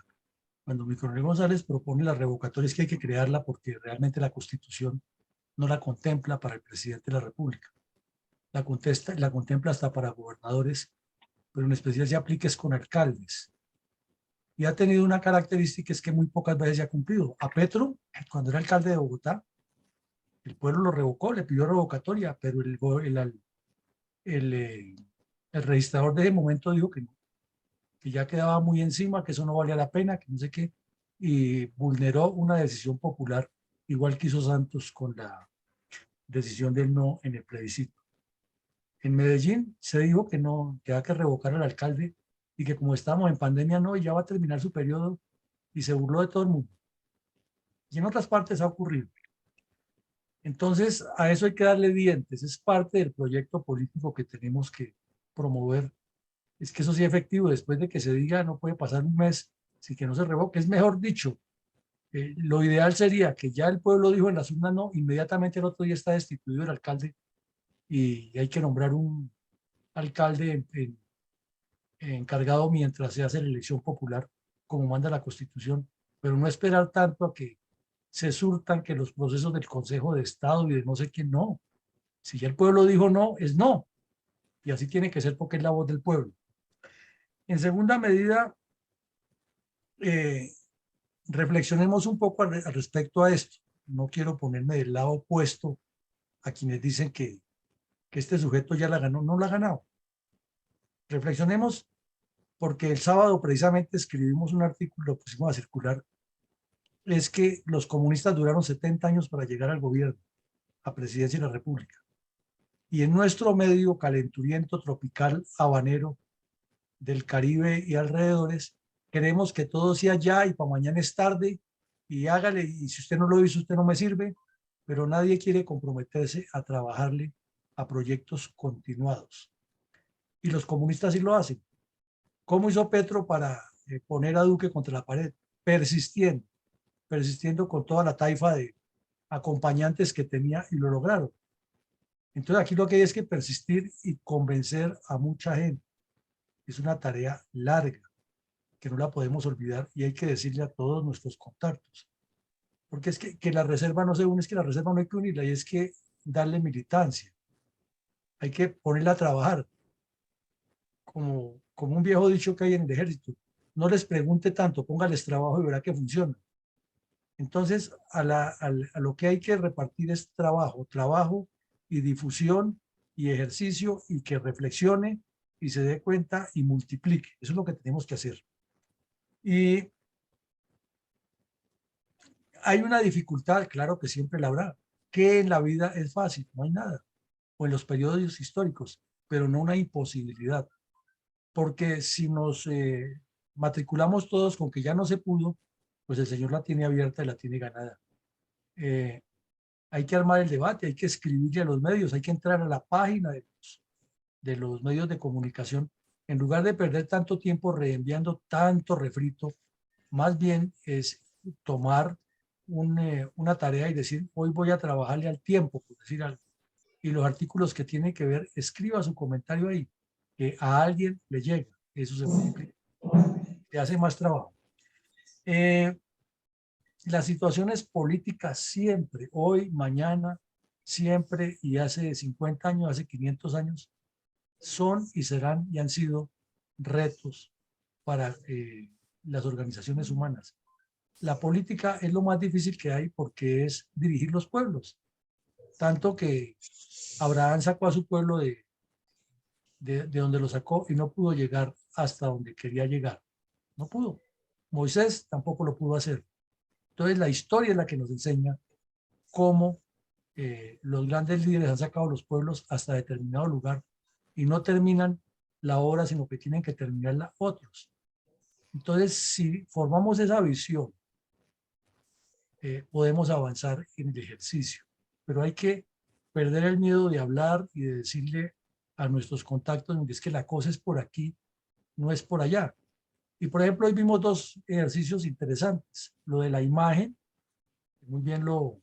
Cuando mi coronel González propone la revocatoria es que hay que crearla porque realmente la Constitución no la contempla para el presidente de la República. La contempla hasta para gobernadores, pero en especial se aplica es con alcaldes. Y ha tenido una característica, es que muy pocas veces se ha cumplido. A Petro, cuando era alcalde de Bogotá, el pueblo lo revocó, le pidió revocatoria, pero el registrador de ese momento dijo que no, que ya quedaba muy encima, que eso no valía la pena, que no sé qué, y vulneró una decisión popular, igual que hizo Santos con la decisión del no en el plebiscito. En Medellín se dijo que no, que había que revocar al alcalde y que como estamos en pandemia no, y ya va a terminar su periodo, y se burló de todo el mundo. Y en otras partes ha ocurrido. Entonces, a eso hay que darle dientes, es parte del proyecto político que tenemos que promover. Es que eso sea efectivo, después de que se diga no puede pasar un mes sin que no se revoque. Es mejor dicho, lo ideal sería que ya el pueblo dijo en las urnas no, inmediatamente el otro día está destituido el alcalde y hay que nombrar un alcalde encargado mientras se hace la elección popular, como manda la Constitución, pero no esperar tanto a que se surtan que los procesos del Consejo de Estado y de no sé quién no. Si ya el pueblo dijo no, es no. Y así tiene que ser porque es la voz del pueblo. En segunda medida, reflexionemos un poco al respecto a esto. No quiero ponerme del lado opuesto a quienes dicen que este sujeto ya la ganó. No la ha ganado. Reflexionemos porque el sábado precisamente escribimos un artículo, lo pusimos a circular, es que los comunistas duraron 70 años para llegar al gobierno, a presidencia de la República. Y en nuestro medio calenturiento, tropical, habanero, del Caribe y alrededores, queremos que todo sea ya y para mañana es tarde y hágale, y si usted no lo hizo, usted no me sirve, pero nadie quiere comprometerse a trabajarle a proyectos continuados. Y los comunistas sí lo hacen. ¿Cómo hizo Petro para poner a Duque contra la pared? Persistiendo con toda la taifa de acompañantes que tenía y lo lograron. Entonces aquí lo que hay es que persistir y convencer a mucha gente. Es una tarea larga que no la podemos olvidar y hay que decirle a todos nuestros contactos. Porque es que la reserva no se une, es que la reserva no hay que unirla y es que darle militancia. Hay que ponerla a trabajar. Como un viejo dicho que hay en el ejército. No les pregunte tanto, póngales trabajo y verá que funciona. Entonces, a lo que hay que repartir es trabajo y difusión y ejercicio y que reflexione y se dé cuenta y multiplique. Eso es lo que tenemos que hacer. Y hay una dificultad, claro que siempre la habrá, que en la vida es fácil, no hay nada, o en los periodos históricos, pero no una imposibilidad. Porque si nos matriculamos todos con que ya no se pudo, pues el Señor la tiene abierta y la tiene ganada. Hay que armar el debate, hay que escribirle a los medios, hay que entrar a la página de los medios de comunicación, en lugar de perder tanto tiempo reenviando tanto refrito, más bien es tomar una tarea y decir, hoy voy a trabajarle al tiempo, por decir algo. Y los artículos que tienen que ver, escriba su comentario ahí, que a alguien le llega, eso se multiplica, te hace más trabajo. Las situaciones políticas siempre, hoy, mañana, siempre y hace 50 años, hace 500 años, son y serán y han sido retos para las organizaciones humanas. La política es lo más difícil que hay porque es dirigir los pueblos. Tanto que Abraham sacó a su pueblo de donde lo sacó y no pudo llegar hasta donde quería llegar. No pudo. Moisés tampoco lo pudo hacer. Entonces la historia es la que nos enseña cómo los grandes líderes han sacado a los pueblos hasta determinado lugar y no terminan la obra, sino que tienen que terminarla otros. Entonces, si formamos esa visión podemos avanzar en el ejercicio. Pero hay que perder el miedo de hablar y de decirle a nuestros contactos, es que la cosa es por aquí, no es por allá. Y por ejemplo, hoy vimos dos ejercicios interesantes. Lo de la imagen, muy bien lo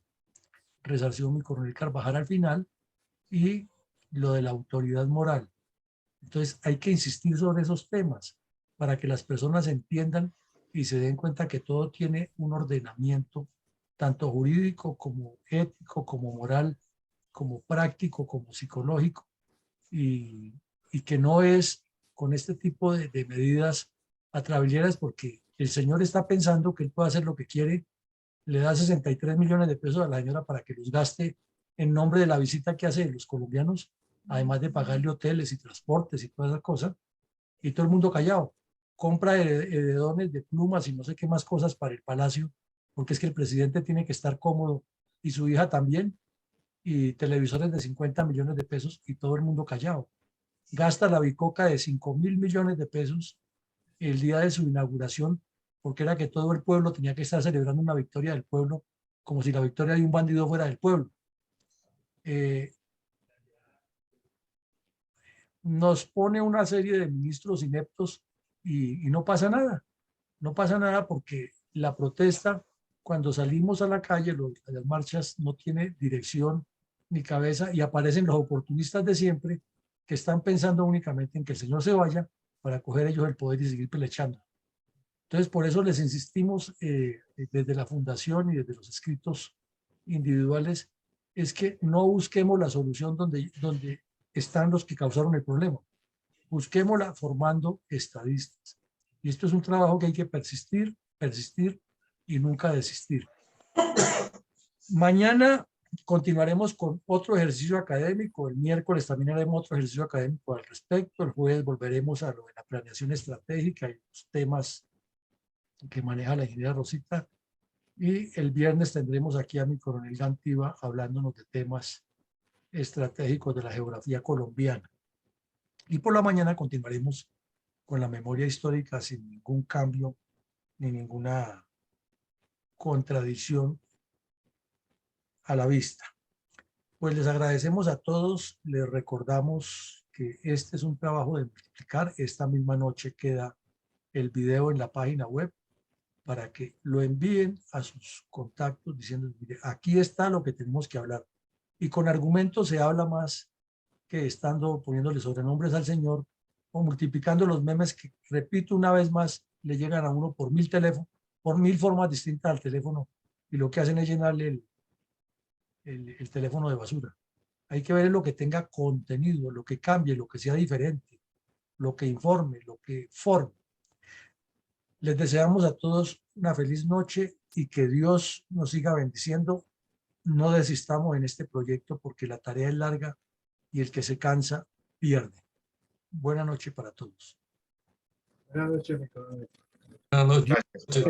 resarció mi coronel Carvajal al final, y lo de la autoridad moral. Entonces hay que insistir sobre esos temas para que las personas entiendan y se den cuenta que todo tiene un ordenamiento, tanto jurídico como ético, como moral, como práctico, como psicológico, y que no es con este tipo de medidas atrabilieras, porque el señor está pensando que él puede hacer lo que quiere, le da 63 millones de pesos a la señora para que los gaste en nombre de la visita que hace de los colombianos, además de pagarle hoteles y transportes y todas esas cosas, y todo el mundo callado. Compra heredones de plumas y no sé qué más cosas para el palacio, porque es que el presidente tiene que estar cómodo y su hija también, y televisores de 50 millones de pesos y todo el mundo callado. Gasta la bicoca de 5.000 millones de pesos el día de su inauguración, porque era que todo el pueblo tenía que estar celebrando una victoria del pueblo, como si la victoria de un bandido fuera del pueblo. Nos pone una serie de ministros ineptos y no pasa nada. No pasa nada porque la protesta, cuando salimos a la calle, las marchas no tiene dirección ni cabeza, y aparecen los oportunistas de siempre que están pensando únicamente en que el señor se vaya para coger ellos el poder y seguir pelechando. Entonces, por eso les insistimos desde la fundación y desde los escritos individuales, es que no busquemos la solución donde están los que causaron el problema. Busquémosla formando estadistas. Y esto es un trabajo que hay que persistir, persistir y nunca desistir. Mañana continuaremos con otro ejercicio académico. El miércoles también haremos otro ejercicio académico al respecto. El jueves volveremos a lo de la planeación estratégica y los temas que maneja la ingeniera Rosita. Y el viernes tendremos aquí a mi coronel Gantiva hablándonos de temas estratégicos de la geografía colombiana. Y por la mañana continuaremos con la memoria histórica sin ningún cambio ni ninguna contradicción a la vista. Pues les agradecemos a todos, les recordamos que este es un trabajo de multiplicar. Esta misma noche queda el video en la página web para que lo envíen a sus contactos diciendo, mire, aquí está lo que tenemos que hablar. Y con argumentos se habla más que estando poniéndole sobrenombres al señor o multiplicando los memes que, repito una vez más, le llegan a uno por 1000 teléfonos, por 1000 formas distintas al teléfono, y lo que hacen es llenarle el teléfono de basura. Hay que ver lo que tenga contenido, lo que cambie, lo que sea diferente, lo que informe, lo que forme. Les deseamos a todos una feliz noche y que Dios nos siga bendiciendo. No desistamos en este proyecto porque la tarea es larga y el que se cansa pierde. Buena noche para todos. Buenas noches, mi coronel. Buenas noches.